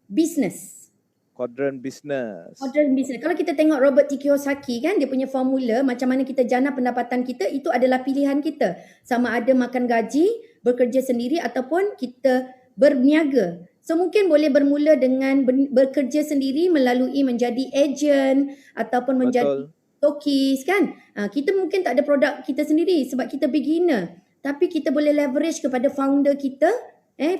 business. Quadrant business. Quadrant business. Kalau kita tengok Robert T. Kiyosaki kan, dia punya formula macam mana kita jana pendapatan kita, itu adalah pilihan kita. Sama ada makan gaji, bekerja sendiri ataupun kita berniaga. So mungkin boleh bermula dengan bekerja sendiri melalui menjadi agent ataupun menjadi stokis kan. Kita mungkin tak ada produk kita sendiri sebab kita beginner. tapi kita boleh leverage kepada founder kita,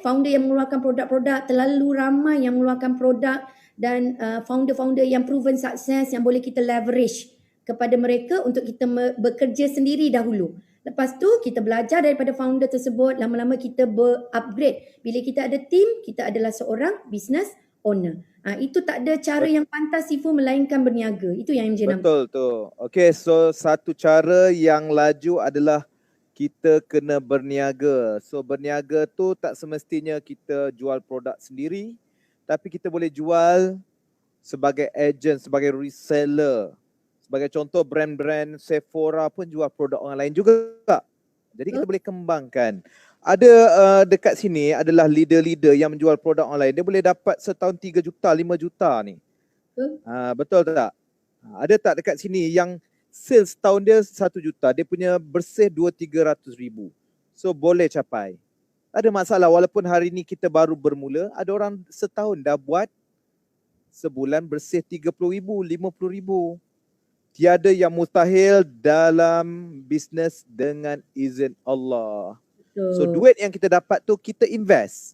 founder yang mengeluarkan produk-produk, terlalu ramai yang mengeluarkan produk, dan founder-founder yang proven sukses yang boleh kita leverage kepada mereka untuk kita bekerja sendiri dahulu. Lepas tu kita belajar daripada founder tersebut, lama-lama kita upgrade. Bila kita ada team, kita adalah seorang business owner. Itu tak ada cara yang pantas Sifu melainkan berniaga. Itu yang MJ nampak. Betul tu. Okay, so satu cara yang laju adalah kita kena berniaga. So berniaga tu tak semestinya kita jual produk sendiri, tapi kita boleh jual sebagai agent, sebagai reseller. Sebagai contoh, brand-brand Sephora pun jual produk orang lain juga. Jadi kita boleh kembangkan. Ada dekat sini adalah leader-leader yang menjual produk online. Dia boleh dapat setahun 3 juta, 5 juta ni. Betul tak? Ada tak dekat sini yang sales tahun dia 1 juta, dia punya bersih 200-300 ribu. So boleh capai. Tak ada masalah, walaupun hari ni kita baru bermula, ada orang setahun dah buat sebulan bersih 30 ribu, 50 ribu. Tiada yang mustahil dalam bisnes dengan izin Allah. So duit yang kita dapat tu kita invest.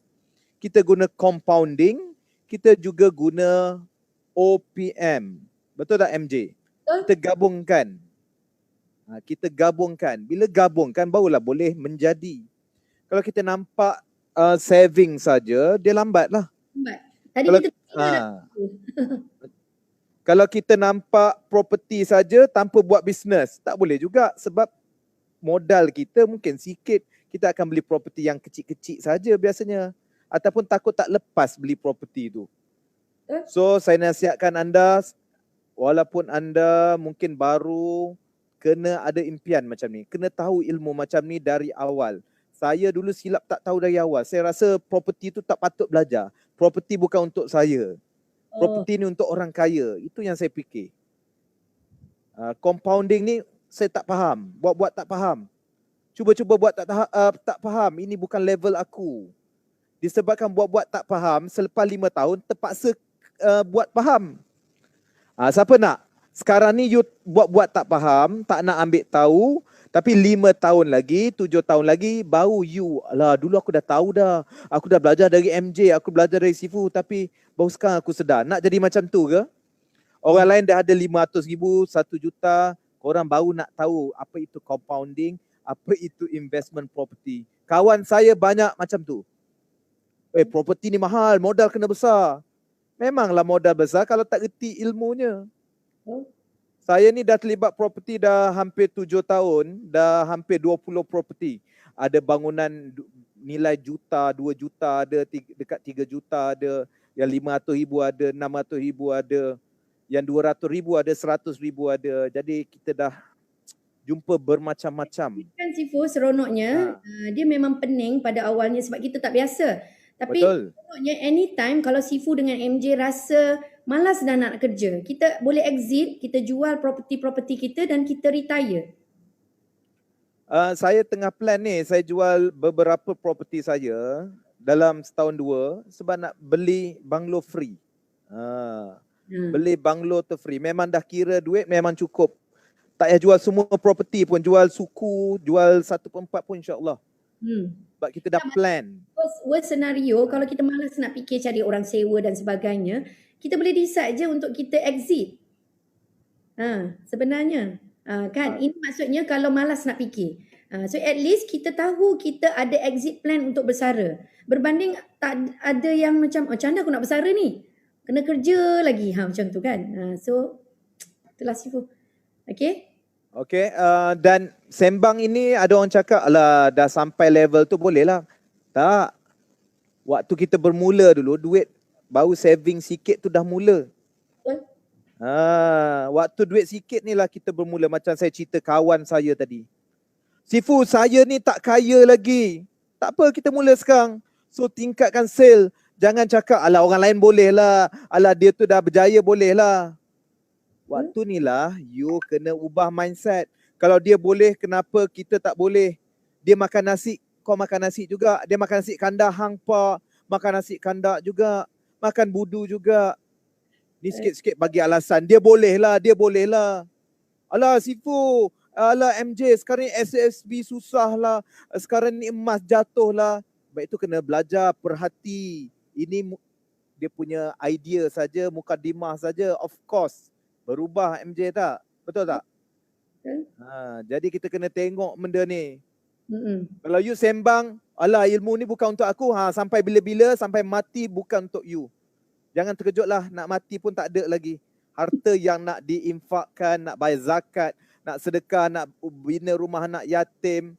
Kita guna compounding, kita juga guna OPM. Betul tak MJ? Kita gabungkan. Kita gabungkan. Bila gabungkan barulah boleh menjadi. Kalau kita nampak saving saja, dia lambat lah. Tadi kalau, kita kalau kita nampak property saja tanpa buat bisnes, tak boleh juga sebab modal kita mungkin sikit. Kita akan beli property yang kecil-kecil saja biasanya. Ataupun takut tak lepas beli property tu. So saya nasihatkan anda, walaupun anda mungkin baru, kena ada impian macam ni. Kena tahu ilmu macam ni dari awal. Saya dulu silap tak tahu dari awal. Saya rasa property tu tak patut belajar. Property bukan untuk saya. Property ni untuk orang kaya. Itu yang saya fikir. Compounding ni saya tak faham. Buat-buat tak faham. Cuba-cuba buat tak faham. Ini bukan level aku. Disebabkan buat-buat tak faham, selepas 5 tahun terpaksa buat faham. Siapa nak? Sekarang ni you buat-buat tak faham, tak nak ambil tahu, tapi 5 tahun lagi, 7 tahun lagi, baru you, alah dulu aku dah tahu dah. Aku dah belajar dari MJ, aku belajar dari Sifu, tapi baru sekarang aku sedar. Nak jadi macam tu ke? Orang lain dah ada 500 ribu, 1 juta, korang baru nak tahu apa itu compounding, apa itu investment property. Kawan saya banyak macam tu. Property ni mahal, modal kena besar. Memanglah modal besar kalau tak reti ilmunya. Saya ni dah terlibat property dah hampir 7 tahun, dah hampir 20 property. Ada bangunan nilai juta, 2 juta ada, dekat 3 juta ada, yang 500 ribu ada, 600 ribu ada, yang 200 ribu ada, 100 ribu ada. Jadi kita dah jumpa bermacam-macam. Kan Sifu seronoknya, dia memang pening pada awalnya sebab kita tak biasa. Tapi seronoknya anytime kalau Sifu dengan MJ rasa malas dah nak kerja, kita boleh exit, kita jual property-property kita dan kita retire. Saya tengah plan ni, saya jual beberapa property saya dalam setahun 2 sebab nak beli banglo free. Beli banglo tu free. Memang dah kira duit memang cukup. Tak payah jual semua property pun, jual suku, jual 1/4 pun insyaAllah. Sebab kita dah plan. Worst scenario, kalau kita malas nak fikir cari orang sewa dan sebagainya, kita boleh decide je untuk kita exit. Sebenarnya. Kan, ini maksudnya kalau malas nak fikir. So at least kita tahu kita ada exit plan untuk bersara. Berbanding tak ada yang macam, macam mana aku nak bersara ni? Kena kerja lagi. Macam tu kan. So, itulah Sifu. Okay? Okay, dan sembang ini ada orang cakap, alah dah sampai level tu boleh lah. Tak. Waktu kita bermula dulu, duit baru saving sikit tu dah mula. Waktu duit sikit ni lah kita bermula. Macam saya cerita kawan saya tadi. Sifu, saya ni tak kaya lagi. Tak apa, kita mula sekarang. So tingkatkan sale. Jangan cakap, alah orang lain boleh lah. Alah dia tu dah berjaya boleh lah. Waktu ni lah you kena ubah mindset. Kalau dia boleh, kenapa kita tak boleh? Dia makan nasi, kau makan nasi juga. Dia makan nasi kandar hangpa, makan nasi kandar juga. Makan budu juga. Ni sikit-sikit bagi alasan. Dia boleh lah, dia boleh lah. Alah Sifu, Alah MJ, sekarang ni SSB susah lah. Sekarang ni emas jatuh lah. Baik tu kena belajar, perhati. Ini dia punya idea saja, mukadimah saja. Of course, berubah MJ tak? Betul tak? Jadi kita kena tengok benda ni. Kalau you sembang, alah ilmu ni bukan untuk aku. Sampai bila-bila, sampai mati bukan untuk you. Jangan terkejutlah, nak mati pun tak ada lagi. Harta yang nak diinfakkan, nak bayar zakat, nak sedekah, nak bina rumah anak yatim.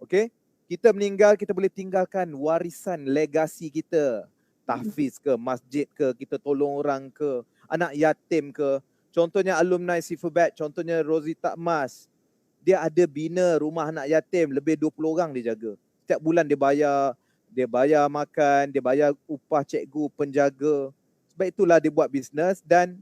Okay? Kita meninggal, kita boleh tinggalkan warisan, legasi kita. Tahfiz ke, masjid ke, kita tolong orang ke, anak yatim ke. Contohnya alumni Sifubat, contohnya Rosita Mas. Dia ada bina rumah anak yatim, lebih 20 orang dia jaga. Setiap bulan dia bayar makan, dia bayar upah cikgu, penjaga. Sebab itulah dia buat bisnes dan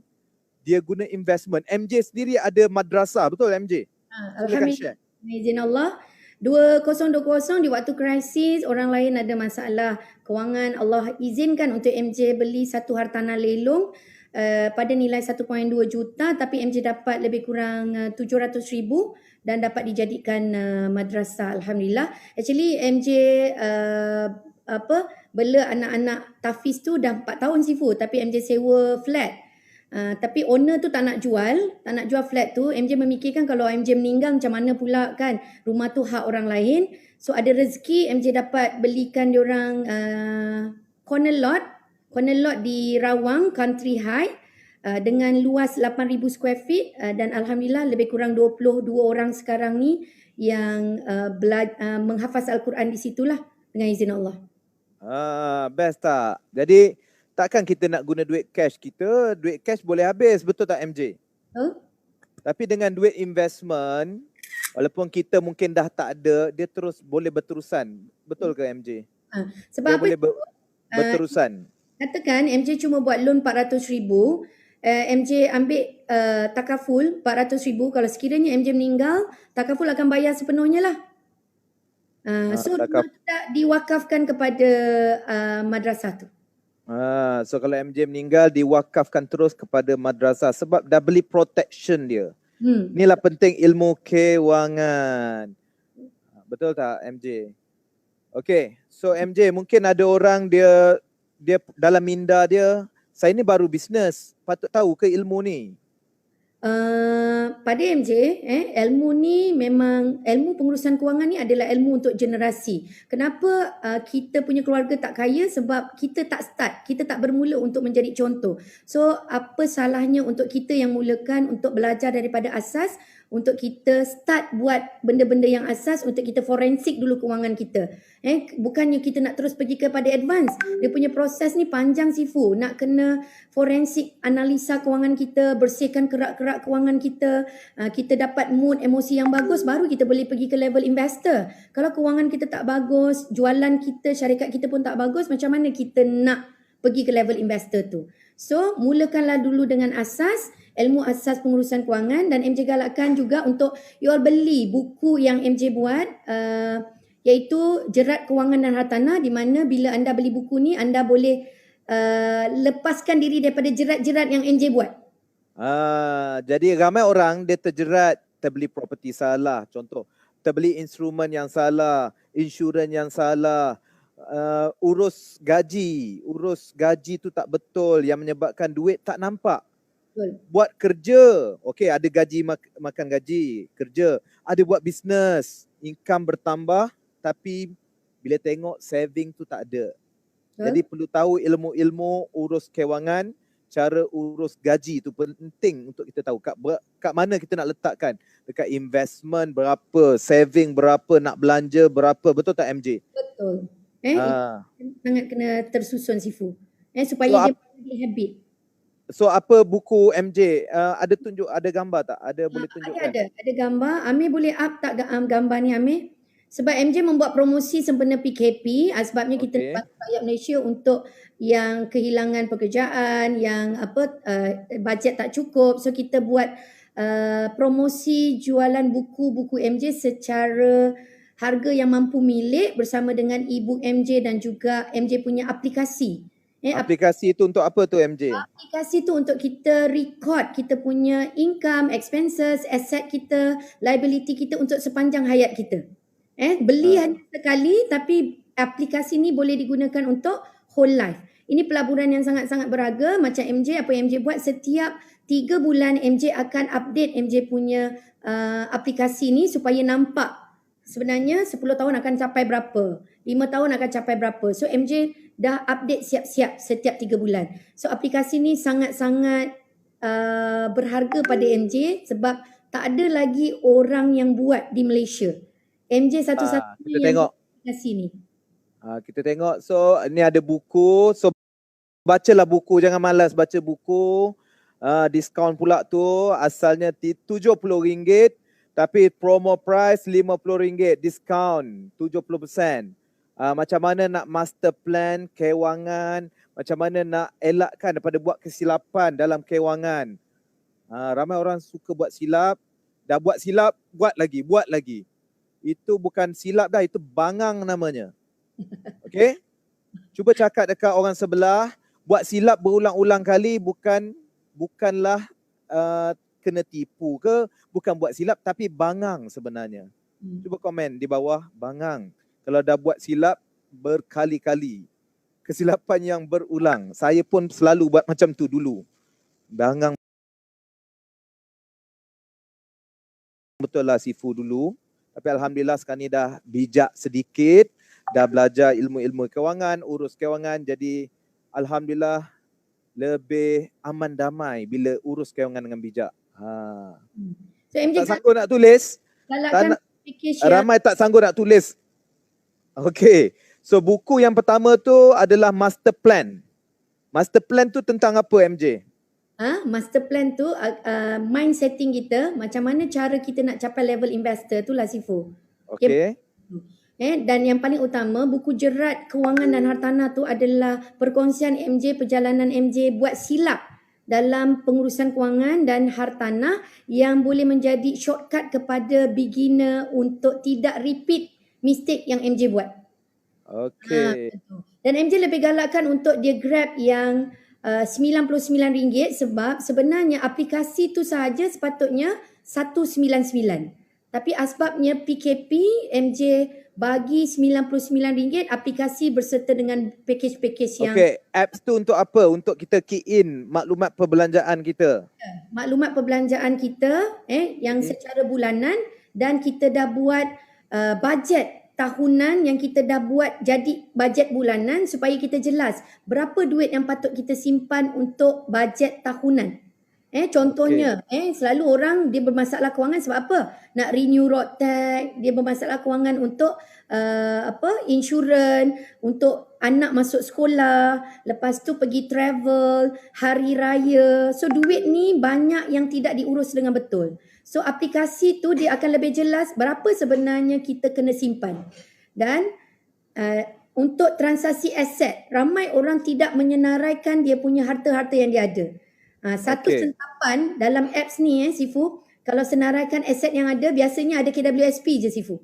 dia guna investment. MJ sendiri ada madrasah, betul MJ? Alhamdulillah. Izin Allah. 2020 di waktu krisis, orang lain ada masalah kewangan. Allah izinkan untuk MJ beli satu hartanah lelong pada nilai 1.2 juta, tapi MJ dapat lebih kurang 700,000 dan dapat dijadikan madrasah. Alhamdulillah. Actually MJ bela anak-anak tahfiz tu dah 4 tahun Sifu, tapi MJ sewa flat. Tapi owner tu tak nak jual flat tu. MJ memikirkan kalau MJ meninggal macam mana pula kan, rumah tu hak orang lain. So ada rezeki MJ dapat belikan diorang corner lot di Rawang Country High dengan luas 8,000 square feet dan Alhamdulillah lebih kurang 22 orang sekarang ni yang menghafaz Al-Quran di situlah dengan izin Allah. Best tak? Jadi takkan kita nak guna duit cash kita, duit cash boleh habis, betul tak MJ? Tapi dengan duit investment, walaupun kita mungkin dah tak ada, dia terus boleh berterusan. Betul ke MJ? Sebab dia boleh berterusan. Katakan MJ cuma buat loan 400,000, MJ ambil takaful 400,000. Kalau sekiranya MJ meninggal, takaful akan bayar sepenuhnya lah. So rumah tak diwakafkan kepada madrasah tu. So kalau MJ meninggal, diwakafkan terus kepada madrasah sebab dah beli protection dia. Inilah penting ilmu kewangan. Betul tak MJ? Okay, so MJ mungkin ada orang dia dalam minda dia, saya ni baru bisnes, patut tahu ke ilmu ni? Pada MJ, ilmu ni memang, ilmu pengurusan kewangan ni adalah ilmu untuk generasi. Kenapa kita punya keluarga tak kaya? Sebab kita tak start, kita tak bermula untuk menjadi contoh. So apa salahnya untuk kita yang mulakan untuk belajar daripada asas, untuk kita start buat benda-benda yang asas, untuk kita forensik dulu kewangan kita. Bukannya kita nak terus pergi kepada advance. Dia punya proses ni panjang Sifu. Nak kena forensik analisa kewangan kita, bersihkan kerak-kerak kewangan kita, kita dapat mood, emosi yang bagus, baru kita boleh pergi ke level investor. Kalau kewangan kita tak bagus, jualan kita, syarikat kita pun tak bagus, macam mana kita nak pergi ke level investor tu? So, mulakanlah dulu dengan asas, ilmu asas pengurusan kewangan, dan MJ galakkan juga untuk you all beli buku yang MJ buat, iaitu Jerat Kewangan dan Hartanah, di mana bila anda beli buku ni, anda boleh lepaskan diri daripada jerat-jerat yang MJ buat. Jadi ramai orang dia terjerat, terbeli properti salah, contoh, terbeli instrumen yang salah, insurans yang salah, urus gaji tu tak betul yang menyebabkan duit tak nampak. Betul. Buat kerja, okey ada gaji, makan gaji, kerja, ada buat bisnes, income bertambah, tapi bila tengok saving tu tak ada. Jadi perlu tahu ilmu-ilmu urus kewangan, cara urus gaji tu penting untuk kita tahu kat mana kita nak letakkan, dekat investment berapa, saving berapa, nak belanja berapa, betul tak MJ? Betul. Sangat kena tersusun Sifu. Supaya dia menjadi habit. So apa buku MJ? Ada gambar tak? Boleh tunjukkan? Ada gambar. Amir boleh up tak gambar ni Amir? Sebab MJ membuat promosi sempena PKP, sebabnya kita bantu rakyat Malaysia untuk yang kehilangan pekerjaan, yang bajet tak cukup. So kita buat promosi jualan buku-buku MJ secara harga yang mampu milik bersama dengan e-book MJ dan juga MJ punya aplikasi. Aplikasi itu untuk apa tu MJ? Aplikasi tu untuk kita record kita punya income, expenses, asset kita, liability kita untuk sepanjang hayat kita. Beli hanya sekali tapi aplikasi ni boleh digunakan untuk whole life. Ini pelaburan yang sangat-sangat berharga. Macam MJ, apa yang MJ buat setiap 3 bulan MJ akan update MJ punya aplikasi ni supaya nampak sebenarnya 10 tahun akan capai berapa, 5 tahun akan capai berapa. So MJ dah update siap-siap setiap 3 bulan. So aplikasi ni sangat-sangat berharga pada MJ sebab tak ada lagi orang yang buat di Malaysia. MJ satu-satunya yang buat aplikasi ni. Kita tengok. So ni ada buku. So bacalah buku, jangan malas baca buku. Diskaun pula tu asalnya RM70 tapi promo price RM50, diskaun 70%. Macam mana nak master plan kewangan, macam mana nak elakkan daripada buat kesilapan dalam kewangan. Ramai orang suka buat silap, dah buat silap, buat lagi. Itu bukan silap dah, itu bangang namanya. Okay? Cuba cakap dekat orang sebelah, buat silap berulang-ulang kali bukanlah kena tipu ke, bukan buat silap tapi bangang sebenarnya. Cuba komen di bawah, bangang. Kalau dah buat silap berkali-kali, kesilapan yang berulang. Saya pun selalu buat macam tu dulu. Bangang betul lah Sifu dulu. Tapi Alhamdulillah sekarang ni dah bijak sedikit, dah belajar ilmu-ilmu kewangan, urus kewangan. Jadi Alhamdulillah lebih aman damai bila urus kewangan dengan bijak. So MJ tak sanggup nak tulis? Ramai tak sanggup nak tulis. Okay. So buku yang pertama tu adalah master plan. Master plan tu tentang apa MJ? Master plan tu mind setting kita, macam mana cara kita nak capai level investor tu lah Sifu. Okay. Dan yang paling utama, buku jerat kewangan dan hartanah tu adalah perkongsian MJ, perjalanan MJ buat silap dalam pengurusan kewangan dan hartanah yang boleh menjadi shortcut kepada beginner untuk tidak repeat mistake yang MJ buat. Okay. Dan MJ lebih galakkan untuk dia grab yang RM99 sebab sebenarnya aplikasi tu sahaja sepatutnya RM199. Tapi asbabnya PKP, MJ bagi RM99 aplikasi berserta dengan package-package yang... Okay, apps tu untuk apa? Untuk kita key in maklumat perbelanjaan kita. Maklumat perbelanjaan kita yang secara bulanan, dan kita dah buat bajet tahunan yang kita dah buat jadi bajet bulanan supaya kita jelas berapa duit yang patut kita simpan untuk bajet tahunan. Contohnya, selalu orang dia bermasalah kewangan sebab apa? Nak renew road tax, dia bermasalah kewangan untuk insurans, untuk anak masuk sekolah, lepas tu pergi travel, hari raya. So duit ni banyak yang tidak diurus dengan betul. So aplikasi tu dia akan lebih jelas berapa sebenarnya kita kena simpan. Dan untuk transaksi aset, ramai orang tidak menyenaraikan dia punya harta-harta yang dia ada. Satu sentapan dalam apps ni Sifu, kalau senaraikan aset yang ada, biasanya ada KWSP je Sifu.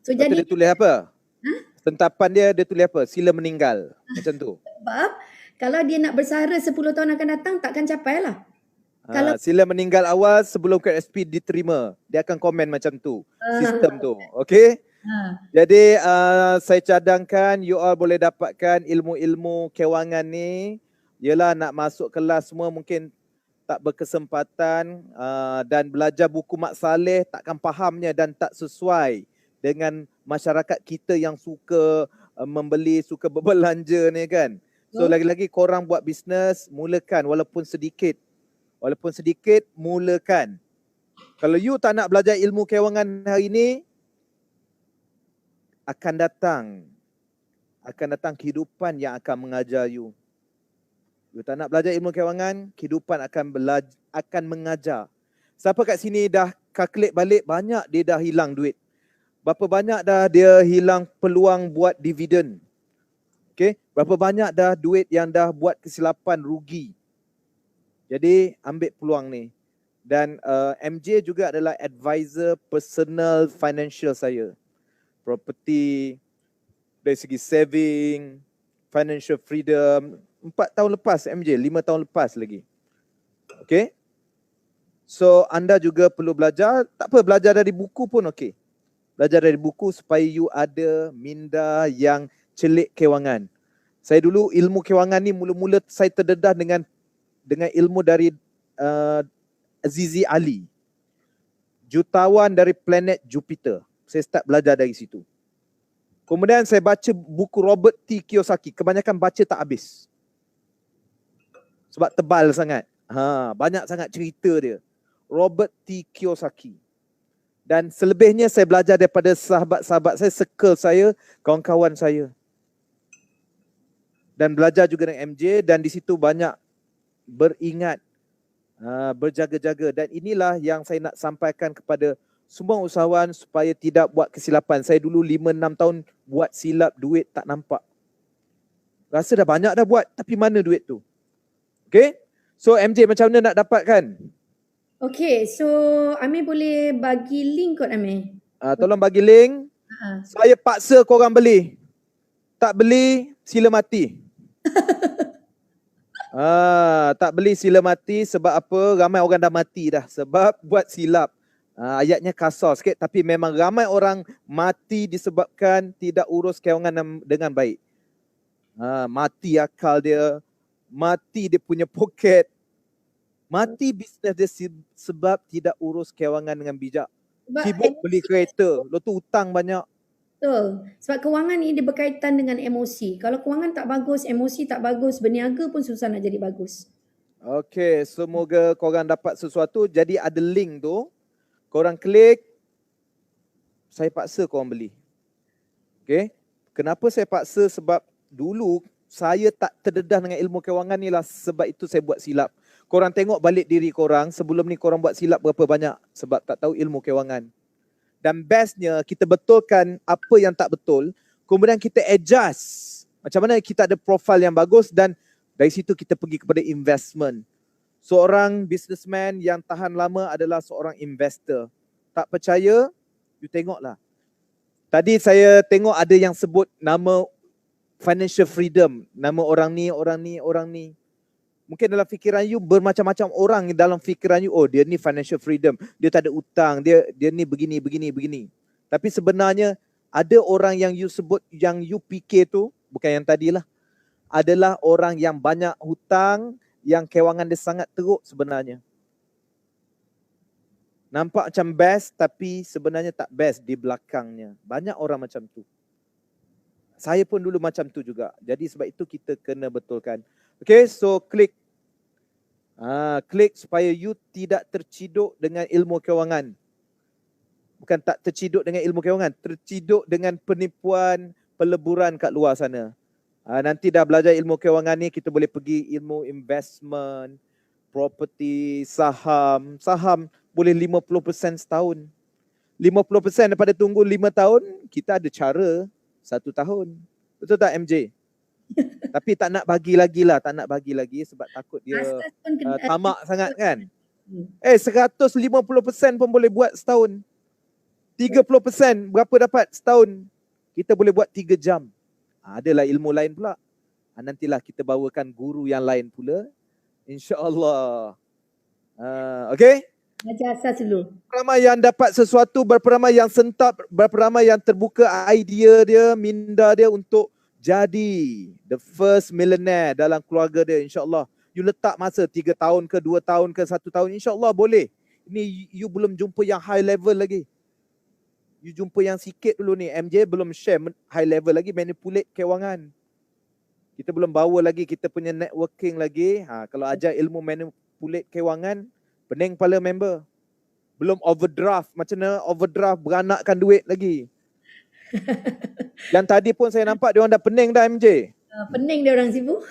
So jadi dia tulis apa? Sentapan dia tulis apa? Sila meninggal. Macam tu. Sebab kalau dia nak bersara 10 tahun akan datang, takkan capai lah. Kalau sila meninggal awal sebelum KWSP diterima, dia akan komen macam tu. Sistem tu. Okay? Jadi saya cadangkan you all boleh dapatkan ilmu-ilmu kewangan ni. Yelah, nak masuk kelas semua mungkin tak berkesempatan dan belajar buku Mak Saleh takkan fahamnya dan tak sesuai dengan masyarakat kita yang suka membeli, suka berbelanja ni kan. So lagi-lagi korang buat bisnes, mulakan walaupun sedikit. Walaupun sedikit, mulakan. Kalau you tak nak belajar ilmu kewangan hari ni, akan datang kehidupan yang akan mengajar you. You tak nak belajar ilmu kewangan, kehidupan akan mengajar. Siapa kat sini dah calculate balik, banyak dia dah hilang duit. Berapa banyak dah dia hilang peluang buat dividen. Okay? Berapa banyak dah duit yang dah buat kesilapan, rugi. Jadi ambil peluang ni. Dan MJ juga adalah advisor personal financial saya. Property, dari segi saving, financial freedom, 4 tahun lepas MJ, 5 tahun lepas lagi. Okay. So anda juga perlu belajar, tak apa belajar dari buku pun okey. Belajar dari buku supaya you ada minda yang celik kewangan. Saya dulu ilmu kewangan ni mula-mula saya terdedah dengan ilmu dari Azizi Ali. Jutawan dari planet Jupiter. Saya start belajar dari situ. Kemudian saya baca buku Robert T. Kiyosaki. Kebanyakan baca tak habis. Sebab tebal sangat. Banyak sangat cerita dia. Robert T. Kiyosaki. Dan selebihnya saya belajar daripada sahabat-sahabat saya, circle saya, kawan-kawan saya. Dan belajar juga dengan MJ, dan di situ banyak beringat, berjaga-jaga. Dan inilah yang saya nak sampaikan kepada semua usahawan supaya tidak buat kesilapan. Saya dulu 5-6 tahun buat silap, duit tak nampak. Rasa dah banyak dah buat, tapi mana duit tu? Okay? So MJ macam mana nak dapatkan? Okay, so Amir boleh bagi link kot Amir. Tolong bagi link. Saya paksa korang beli. Tak beli, sila mati. Tak beli sila mati sebab apa? Ramai orang dah mati dah sebab buat silap. Ayatnya kasar sikit tapi memang ramai orang mati disebabkan tidak urus kewangan dengan baik. Mati akal dia, mati dia punya poket, mati bisnes dia sebab tidak urus kewangan dengan bijak. Sibuk beli kereta, lepas tu hutang banyak. Betul. Sebab kewangan ni dia berkaitan dengan emosi. Kalau kewangan tak bagus, emosi tak bagus, berniaga pun susah nak jadi bagus. Okay, semoga korang dapat sesuatu. Jadi ada link tu, korang klik, saya paksa korang beli. Okay, kenapa saya paksa? Sebab dulu saya tak terdedah dengan ilmu kewangan ni lah, sebab itu saya buat silap. Korang tengok balik diri korang, sebelum ni korang buat silap berapa banyak sebab tak tahu ilmu kewangan. Dan bestnya kita betulkan apa yang tak betul, kemudian kita adjust. Macam mana kita ada profil yang bagus dan dari situ kita pergi kepada investment. Seorang businessman yang tahan lama adalah seorang investor. Tak percaya, you tengoklah. Tadi saya tengok ada yang sebut nama financial freedom. Nama orang ni, orang ni, orang ni. Mungkin dalam fikiran you bermacam-macam orang dalam fikiran you, oh dia ni financial freedom, dia tak ada hutang, dia ni begini, begini, begini. Tapi sebenarnya ada orang yang you sebut, yang you fikir tu, bukan yang tadilah, adalah orang yang banyak hutang, yang kewangan dia sangat teruk sebenarnya. Nampak macam best tapi sebenarnya tak best di belakangnya. Banyak orang macam tu. Saya pun dulu macam tu juga. Jadi sebab itu kita kena betulkan. Okay, so klik. Klik supaya you tidak terciduk dengan ilmu kewangan. Bukan tak terciduk dengan ilmu kewangan, terciduk dengan penipuan, peleburan kat luar sana. Nanti dah belajar ilmu kewangan ni, kita boleh pergi ilmu investment, property, saham. Saham boleh 50% setahun. 50% daripada tunggu 5 tahun, kita ada cara 1 tahun. Betul tak MJ? Tapi tak nak bagi lagi lah, tak nak bagi lagi sebab takut dia tamak sangat kan. 150% pun boleh buat setahun. 30% berapa dapat setahun? Kita boleh buat 3 jam. Adalah ilmu lain pula. Nantilah kita bawakan guru yang lain pula. InsyaAllah. Okay? Belajar asas dulu. Berapa ramai yang dapat sesuatu, berapa ramai yang sentap, berapa ramai yang terbuka idea dia, minda dia untuk jadi the first millionaire dalam keluarga dia, insyaAllah. You letak masa 3 tahun ke 2 tahun ke 1 tahun, insyaAllah boleh. Ini you belum jumpa yang high level lagi. You jumpa yang sikit dulu ni. MJ belum share high level lagi, manipulate kewangan. Kita belum bawa lagi kita punya networking lagi. Kalau ajar ilmu manipulate kewangan, pening kepala member. Belum overdraft. Macam mana overdraft beranakkan duit lagi. Yang tadi pun saya nampak dia orang dah pening dah MJ. Pening dia orang sibuk.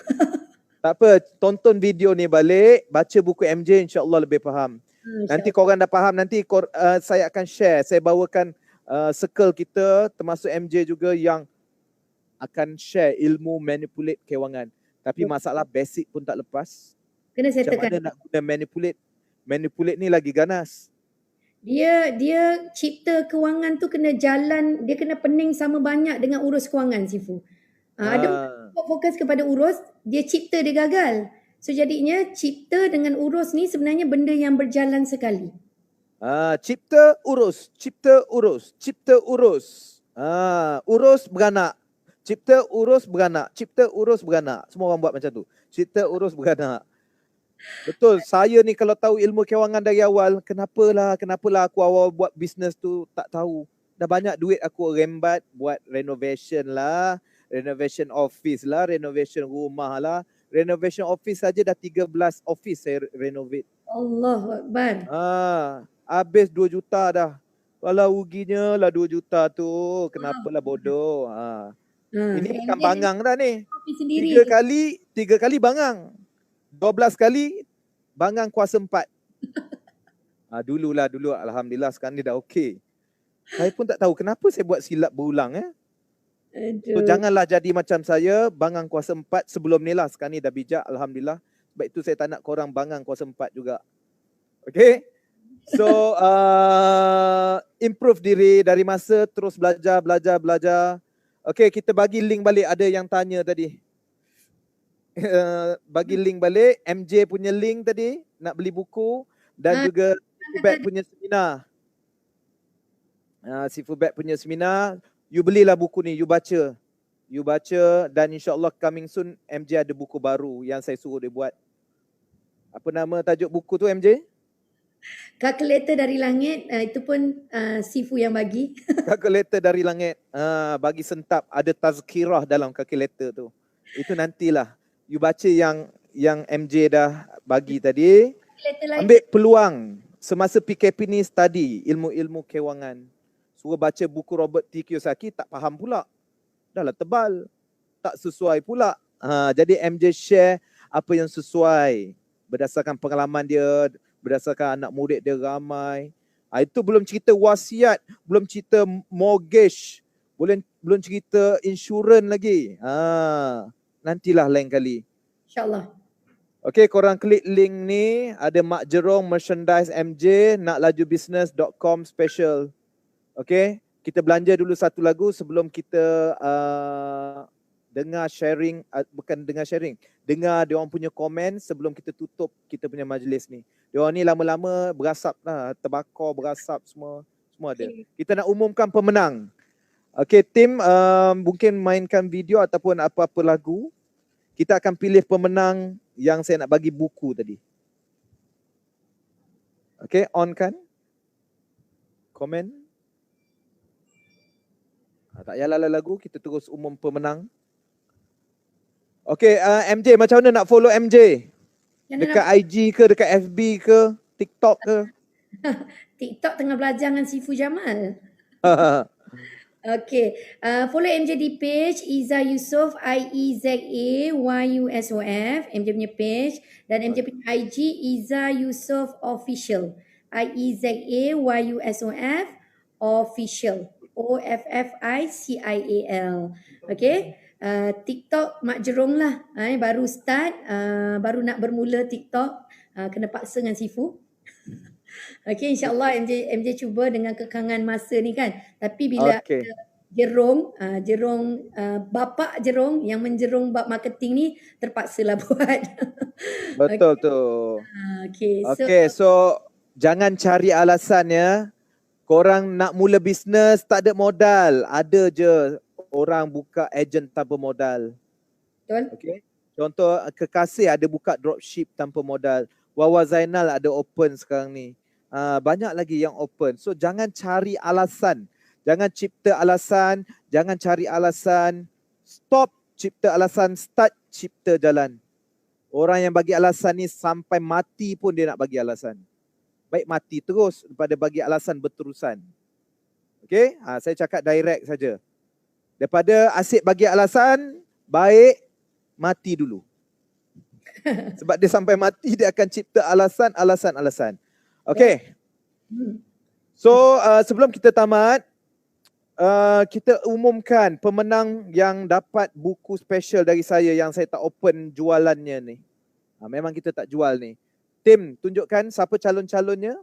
Tak apa, tonton video ni balik, baca buku MJ, insyaAllah lebih faham. Nanti korang dah faham, nanti saya akan share. Saya bawakan circle kita, termasuk MJ juga yang akan share ilmu manipulate kewangan. Tapi masalah basic pun tak lepas. Kena settlekan. Macam mana nak guna manipulate? Manipulate ni lagi ganas. Dia cipta kewangan tu kena jalan, dia kena pening sama banyak dengan urus kewangan Sifu. Ada fokus kepada urus, dia cipta dia gagal. So jadinya cipta dengan urus ni sebenarnya benda yang berjalan sekali. Cipta urus, cipta urus, cipta urus. Urus beranak. Cipta urus beranak, cipta urus beranak. Semua orang buat macam tu. Cipta urus beranak. Betul, saya ni kalau tahu ilmu kewangan dari awal, kenapalah aku awal buat bisnes tu tak tahu. Dah banyak duit aku rembat buat renovation lah, renovation office lah, renovation rumah lah. Renovation office saja dah 13 office saya renovate. Allahu Akbar. Habis 2 juta dah. Kalau ruginya lah 2 juta tu, kenapalah bodoh. Ini bukan bangang dah ni. 3 kali bangang. 12 kali bangang kuasa 4. Dulu alhamdulillah sekarang ni dah okey. Saya pun tak tahu kenapa saya buat silap berulang So janganlah jadi macam saya bangang kuasa 4 sebelum ni lah. Sekarang ni dah bijak alhamdulillah. Sebab itu saya tak nak korang bangang kuasa 4 juga. Okay. So improve diri dari masa terus belajar. Okay, kita bagi link balik. Ada yang tanya tadi. Bagi link balik. MJ punya link tadi. Nak beli buku. Dan juga Seafood punya seminar. Seafood punya seminar. You belilah buku ni. You baca. Dan insyaAllah coming soon MJ ada buku baru yang saya suruh dia buat. Apa nama tajuk buku tu MJ? Kalkulator dari langit. Itu pun Sifu yang bagi. Kalkulator dari langit. Bagi sentap. Ada tazkirah dalam kalkulator tu. Itu nantilah. You baca yang MJ dah bagi tadi. Ambil peluang. Semasa PKP ni study ilmu-ilmu kewangan. Suruh baca buku Robert T. Kiyosaki, tak faham pula. Dah lah tebal. Tak sesuai pula. Jadi MJ share apa yang sesuai. Berdasarkan pengalaman dia. Berdasarkan anak murid dia ramai. Itu belum cerita wasiat. Belum cerita mortgage. Belum cerita insurans lagi. Nantilah lain kali. InsyaAllah. Okay, korang klik link ni. Ada Mak Jerong merchandise MJ. naklajubusiness.com special. Okay, kita belanja dulu satu lagu sebelum kita dengar sharing. Bukan dengar sharing. Dengar diorang punya komen sebelum kita tutup kita punya majlis ni. Diorang ni lama-lama berasap lah. Terbakar, berasap semua ada. Kita nak umumkan pemenang. Okay, tim mungkin mainkan video ataupun apa-apa lagu. Kita akan pilih pemenang yang saya nak bagi buku tadi. Okay, on kan? Komen. Tak payahlah lagu, kita terus umum pemenang. Okay, MJ macam mana nak follow MJ? Dekat IG ke, dekat FB ke, TikTok ke? TikTok tengah belajar dengan Sifu Jamal. Okay, follow MJ di page Iza Yusof, IEZAYUSOF, MJ punya page. Dan MJ punya IG Iza Yusof Official, IEZAYUSOF Official, OFFICIAL. Okay, TikTok Mak Jerong lah, baru start, baru nak bermula TikTok, kena paksa dengan Sifu. Okay, insyaAllah MJ cuba dengan kekangan masa ni kan. Tapi bila Jerong bapak Jerong yang menjerong bab marketing ni, terpaksalah buat. Betul tu. So jangan cari alasan ya. Korang nak mula bisnes tak ada modal. Ada je orang buka ejen tanpa modal. Betul. Okay. Contoh Kekasih ada buka dropship tanpa modal. Wawa Zainal ada open sekarang ni. Banyak lagi yang open. So jangan cari alasan. Jangan cipta alasan. Jangan cari alasan. Stop cipta alasan. Start cipta jalan. Orang yang bagi alasan ni sampai mati pun dia nak bagi alasan. Baik mati terus daripada bagi alasan berterusan. Okay, saya cakap direct saja. Daripada asyik bagi alasan, baik mati dulu. Sebab dia sampai mati dia akan cipta alasan. Okay. So sebelum kita tamat, kita umumkan pemenang yang dapat buku special dari saya yang saya tak open jualannya ni. Memang kita tak jual ni. Tim, tunjukkan siapa calon-calonnya.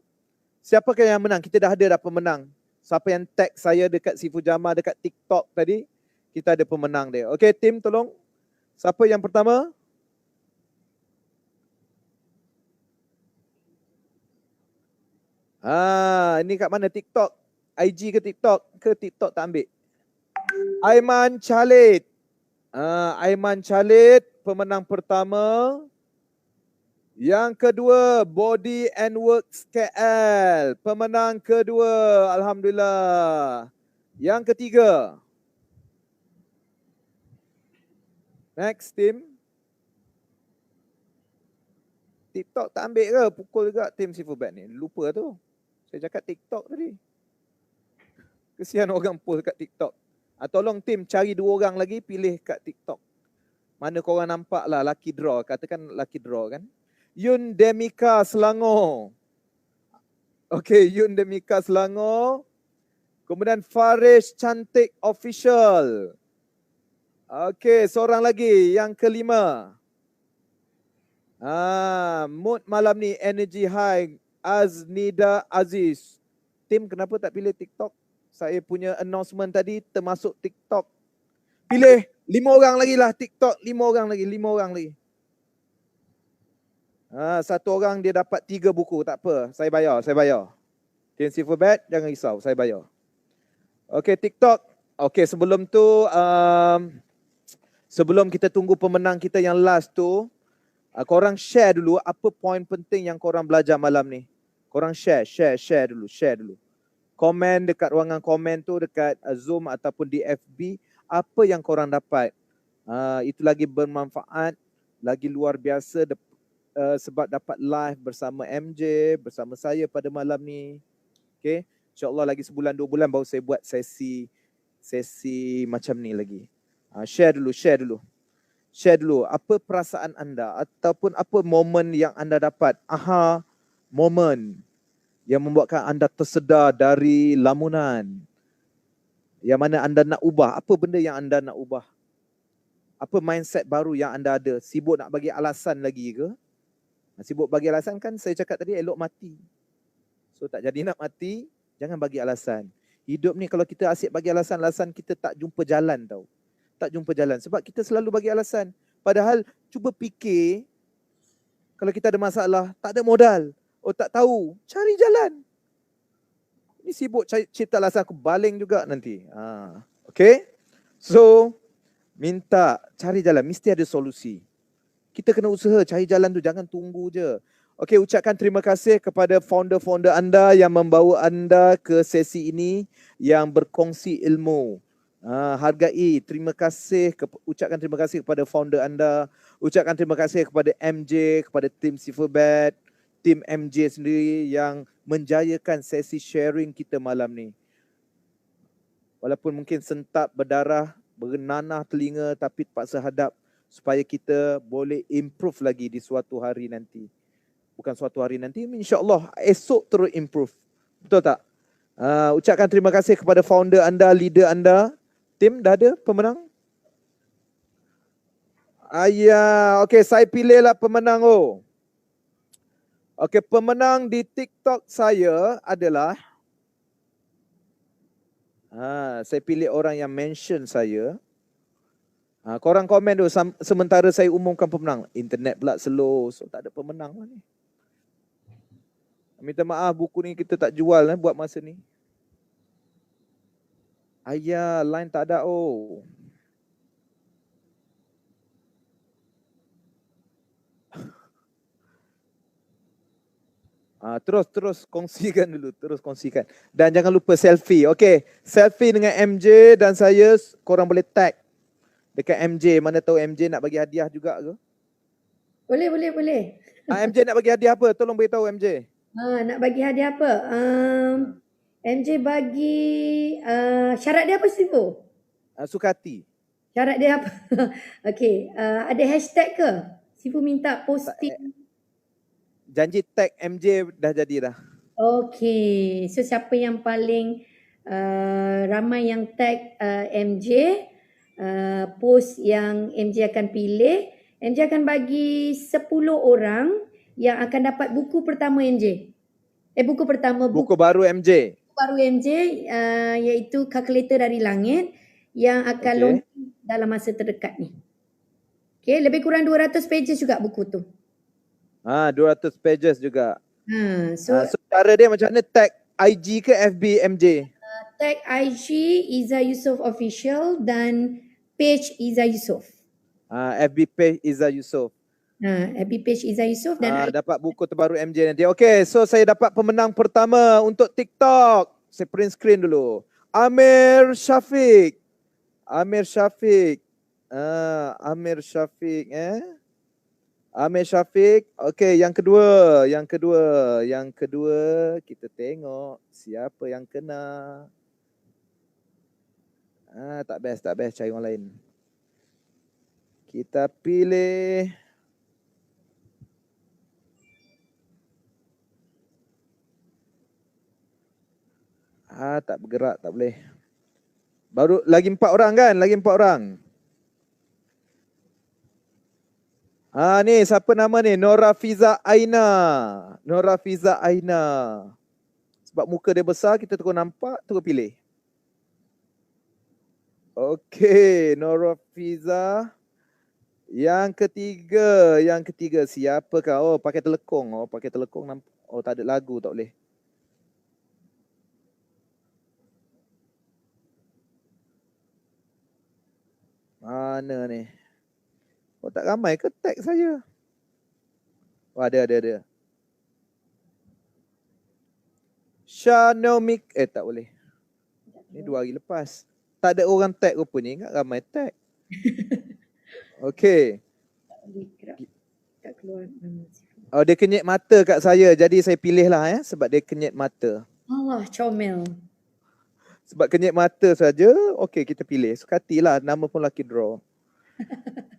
Siapakah yang menang? Kita dah ada pemenang. Siapa yang tag saya dekat Sifu Jamal dekat TikTok tadi. kita ada pemenang dia. Okay, tim tolong. Siapa yang pertama? Ini kat mana? TikTok? IG ke TikTok? Ke TikTok tak ambil? Aiman Khalid. Aiman Khalid, pemenang pertama. Yang kedua, Body and Works KL. Pemenang kedua, Alhamdulillah. Yang ketiga. Next, tim. TikTok tak ambil ke? Pukul juga tim Seafood Bad ni. Lupa tu. Saya cakap TikTok tadi. Kesian orang post kat TikTok. Tolong tim cari 2 orang lagi pilih kat TikTok. Mana korang nampak lah lucky draw. Katakan lucky draw kan. Yun Demika Selangor. Okay, Yun Demika Selangor. Kemudian Farish Cantik Official. Okay, seorang lagi. Yang kelima. Mood malam ni energy high. Aznida Aziz. Tim kenapa tak pilih TikTok? Saya punya announcement tadi termasuk TikTok. Pilih 5 orang lagi lah TikTok. 5 orang lagi. 5 orang lagi. 1 orang dia dapat 3 buku. Tak apa. Saya bayar. Tim Seafood Bad, jangan risau. Saya bayar. Okay, TikTok. Okay, sebelum tu, sebelum kita tunggu pemenang kita yang last tu, korang share dulu apa poin penting yang korang belajar malam ni. Korang share dulu. Komen dekat ruangan komen tu, dekat Zoom ataupun di FB, apa yang korang dapat. Itu lagi bermanfaat, lagi luar biasa sebab dapat live bersama MJ, bersama saya pada malam ni. Okay, insyaAllah lagi sebulan 2 bulan baru saya buat sesi macam ni lagi. Share dulu. Share dulu apa perasaan anda ataupun apa momen yang anda dapat. Moment yang membuatkan anda tersedar dari lamunan. Yang mana anda nak ubah. Apa benda yang anda nak ubah? Apa mindset baru yang anda ada? Sibuk nak bagi alasan lagi ke? Sibuk bagi alasan kan saya cakap tadi elok mati. So tak jadi nak mati, jangan bagi alasan. Hidup ni kalau kita asyik bagi alasan kita tak jumpa jalan tau. Tak jumpa jalan. Sebab kita selalu bagi alasan. Padahal cuba fikir, kalau kita ada masalah, tak ada modal. Tak tahu, cari jalan. Ini sibuk cipta alasan, aku baling juga nanti. Okay? So, minta cari jalan. Mesti ada solusi. Kita kena usaha cari jalan tu. Jangan tunggu je. Okay, ucapkan terima kasih kepada founder-founder anda yang membawa anda ke sesi ini, yang berkongsi ilmu. Hargai, ucapkan terima kasih kepada founder anda, ucapkan terima kasih kepada MJ, kepada tim Seafood Bad, tim MJ sendiri yang menjayakan sesi sharing kita malam ni. Walaupun mungkin sentap, berdarah, bernanah telinga, tapi terpaksa hadap supaya kita boleh improve lagi di suatu hari nanti. Bukan suatu hari nanti, insyaAllah esok terus improve. Betul tak? Ucapkan terima kasih kepada founder anda, leader anda. Tim, dah ada pemenang? Okay, saya pilihlah pemenang. Okay, pemenang di TikTok saya adalah, saya pilih orang yang mention saya. Korang komen dulu sementara saya umumkan pemenang. Internet pula slow, so tak ada pemenang lah ni. Minta maaf, buku ni kita tak jual buat masa ni. Line tak ada. Terus kongsikan dulu. Dan jangan lupa selfie. Okay, selfie dengan MJ dan saya. Korang boleh tag dekat MJ. Mana tahu MJ nak bagi hadiah juga ke? Boleh. MJ nak bagi hadiah apa? Tolong beritahu MJ. Nak bagi hadiah apa? MJ bagi syarat dia apa Sifu? Sukati. Syarat dia apa? Okay, ada hashtag ke? Sifu minta posting. Janji tag MJ dah jadi dah. Okay, so siapa yang paling ramai yang tag MJ, post yang MJ akan pilih, MJ akan bagi 10 orang yang akan dapat buku pertama MJ. Buku baru MJ. Iaitu Kalkulator dari Langit, yang akan launching dalam masa terdekat ni. Okay, lebih kurang 200 pages juga buku tu. 200 pages juga. So cara dia macam mana, tag IG ke FB MJ? Tag IG Izzah Yusof Official dan page Izzah Yusof. FB page Izzah Yusof. FB page Izzah Yusof dan dapat buku terbaru MJ nanti. Okay, so saya dapat pemenang pertama untuk TikTok. Saya print screen dulu. Amir Syafiq. Amir Syafiq. Amir Syafiq. Okay, yang kedua kita tengok siapa yang kena. Tak best, cari orang lain. Kita pilih tak bergerak, tak boleh. Baru lagi 4 orang kan? Ni siapa nama ni? Nora Fiza Aina. Sebab muka dia besar, kita terus nampak, terus pilih. Okey, Nora Fiza. Yang ketiga siapakah? Oh, pakai telekong. Nampak. Oh, tak ada lagu, tak boleh. Mana ni? Oh, tak ramai ke tag saya? Oh, ada. Shanomik. Tak boleh. Ni 2 hari lepas. Tak ada orang tag rupanya. Ingat ramai tag. Okey. Tak keluar nama. Oh, dia kenyit mata kat saya. Jadi saya pilih lah sebab dia kenyit mata. Allah, comel. Sebab kenyit mata saja, okey kita pilih. Sukatilah, nama pun lucky draw.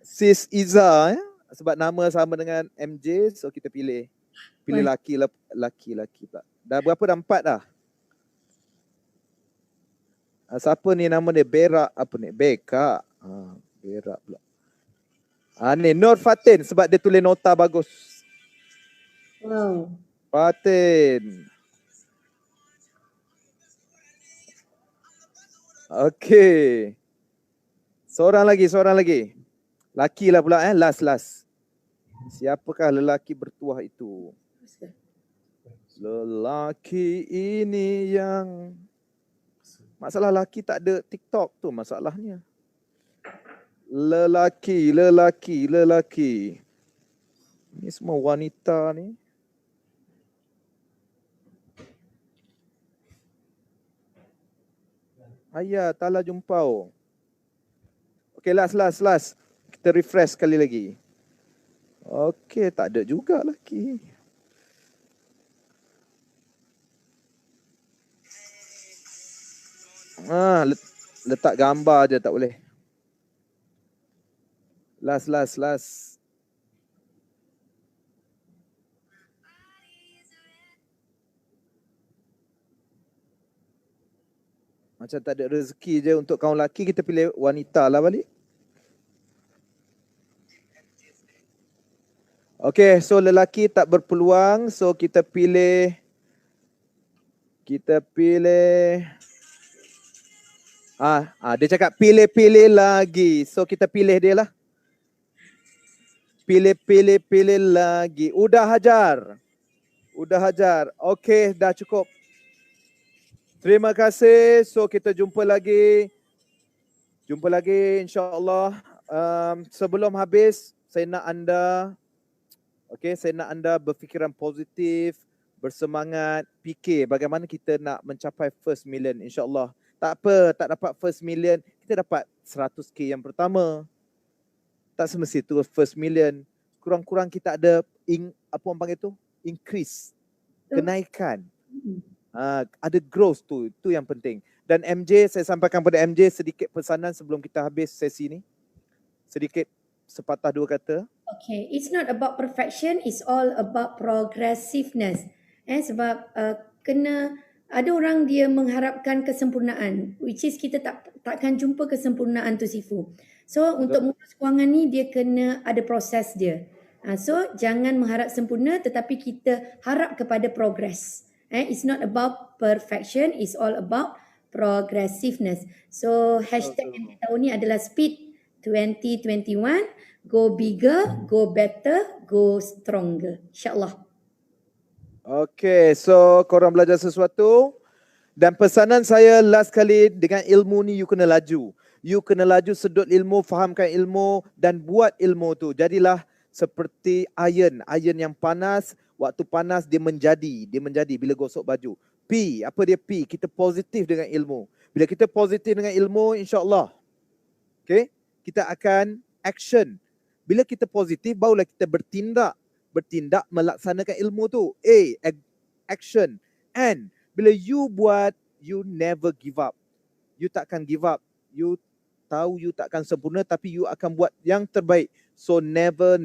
Sis Izzah sebab nama sama dengan MJ, so kita pilih. Pilih laki pula. Dah berapa? Dah 4 dah. Siapa ni nama dia? Berak apa ni? Beka. Berak pula. Ni Nur Fatin sebab dia tulis nota bagus. Wow. Fatin. Okey. Seorang lagi. Laki lah pula last. Siapakah lelaki bertuah itu? Lelaki ini yang... Masalah lelaki tak ada TikTok tu masalahnya. Lelaki. Ini semua wanita ni. Ayah, tak lah jumpa. Okay, last. Kita refresh sekali lagi. Okay, tak ada juga lagi. Letak gambar je tak boleh. Last. Macam tak ada rezeki je untuk kaum lelaki, kita pilih wanita lah balik. Okay, so lelaki tak berpeluang, so kita pilih. Dia cakap pilih lagi. So kita pilih dia lah. Pilih lagi. Udah hajar. Okay, dah cukup. Terima kasih. So kita jumpa lagi insya-Allah. Sebelum habis saya nak anda berfikiran positif, bersemangat, fikir bagaimana kita nak mencapai first million insya-Allah. Tak apa, tak dapat first million, kita dapat 100k yang pertama. Tak semesti tu first million. Kurang-kurang kita ada apa orang panggil tu? Increase. Kenaikan. Ada growth tu, itu yang penting. Dan MJ, saya sampaikan pada MJ sedikit pesanan sebelum kita habis sesi ni. Sedikit sepatah dua kata. Okay, it's not about perfection, it's all about progressiveness. Sebab kena ada orang dia mengharapkan kesempurnaan, which is kita takkan jumpa kesempurnaan tu Sifu. So untuk mengurus kewangan ni dia kena ada proses dia. So jangan mengharap sempurna tetapi kita harap kepada progress. It's not about perfection, it's all about progressiveness. So hashtag MJ tahun ni adalah speed 2021, go bigger, go better, go stronger. InsyaAllah. Okay, so korang belajar sesuatu. Dan pesanan saya last kali dengan ilmu ni, you kena laju. You kena laju sedut ilmu, fahamkan ilmu dan buat ilmu tu. Jadilah seperti iron. Iron yang panas, waktu panas dia menjadi bila gosok baju. P, apa dia P? Kita positif dengan ilmu. Bila kita positif dengan ilmu, insyaAllah. Okay, kita akan action. Bila kita positif, barulah kita bertindak melaksanakan ilmu tu. A, action. And bila you buat, you never give up. You takkan give up. You tahu you takkan sempurna, tapi you akan buat yang terbaik. So never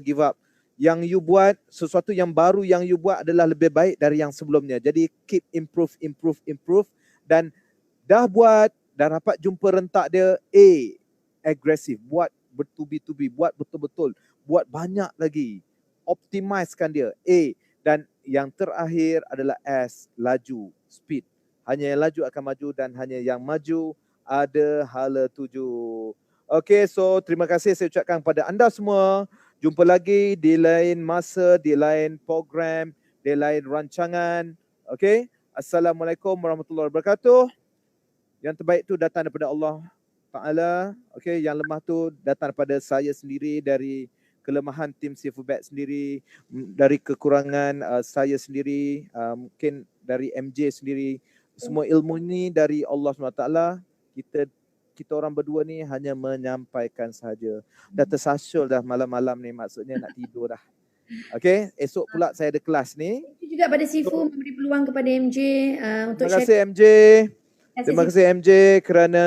give up. Yang you buat, sesuatu yang baru yang you buat adalah lebih baik dari yang sebelumnya. Jadi keep improve. Dan dah buat, dah dapat jumpa rentak dia, A, agresif. Buat bertubi-tubi, buat betul-betul. Buat banyak lagi. Optimizekan dia, A. Dan yang terakhir adalah S, laju, speed. Hanya yang laju akan maju dan hanya yang maju ada hala tuju. Okay, so terima kasih saya ucapkan kepada anda semua. Jumpa lagi di lain masa, di lain program, di lain rancangan. Okay, Assalamualaikum warahmatullahi wabarakatuh. Yang terbaik tu datang daripada Allah Ta'ala. Okay, yang lemah tu datang daripada saya sendiri, dari kelemahan tim Sifubet sendiri, dari kekurangan saya sendiri, mungkin dari MJ sendiri. Semua ilmu ni dari Allah SWT. Kita orang berdua ni hanya menyampaikan sahaja. Dah tersasul dah malam-malam ni, maksudnya nak tidur dah. Okay, esok pula saya ada kelas ni. Itu juga pada Sifu memberi peluang kepada MJ untuk terima kasih MJ. Terima kasih MJ kerana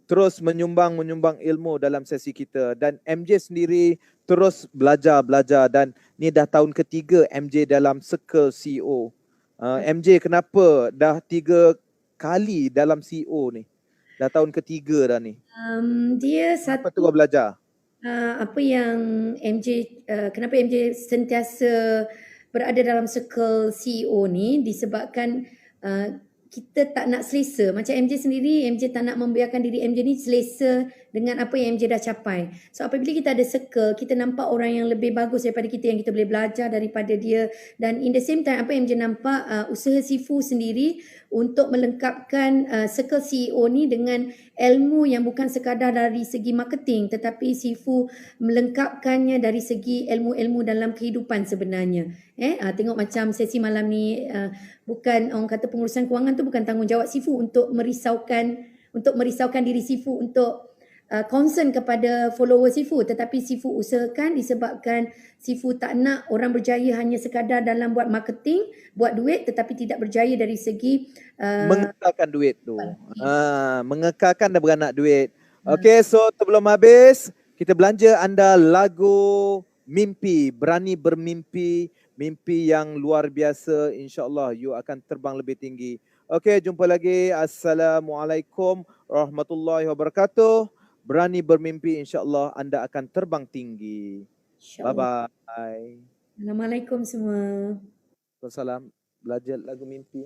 terus menyumbang ilmu dalam sesi kita. Dan MJ sendiri terus belajar dan ni dah tahun ketiga MJ dalam Circle CEO. MJ kenapa dah 3 kali dalam CEO ni? Dah tahun ketiga dah ni. Dia satu. Apa tu kau belajar? Apa yang MJ, kenapa MJ sentiasa berada dalam Circle CEO ni disebabkan kita tak nak selesa. Macam MJ sendiri, MJ tak nak membiarkan diri MJ ni selesa dengan apa yang MJ dah capai. So apabila kita ada circle, kita nampak orang yang lebih bagus daripada kita, yang kita boleh belajar daripada dia. Dan in the same time, apa yang MJ nampak, usaha Sifu sendiri untuk melengkapkan circle CEO ni dengan ilmu yang bukan sekadar dari segi marketing, tetapi Sifu melengkapkannya dari segi ilmu-ilmu dalam kehidupan sebenarnya. Tengok macam sesi malam ni, bukan orang kata pengurusan kewangan tu bukan tanggungjawab Sifu untuk merisaukan diri Sifu untuk concern kepada follower Sifu, tetapi Sifu usahakan disebabkan Sifu tak nak orang berjaya hanya sekadar dalam buat marketing, buat duit, tetapi tidak berjaya dari segi mengekalkan duit tu. Mengekalkan dan beranak duit. Okay, so sebelum habis kita belanja anda lagu Mimpi, berani bermimpi, mimpi yang luar biasa. InsyaAllah you akan terbang lebih tinggi. Okay, jumpa lagi. Assalamualaikum warahmatullahi wabarakatuh. Berani bermimpi, insyaAllah anda akan terbang tinggi. Bye-bye. Assalamualaikum semua. Assalamualaikum. Belajar lagu mimpi.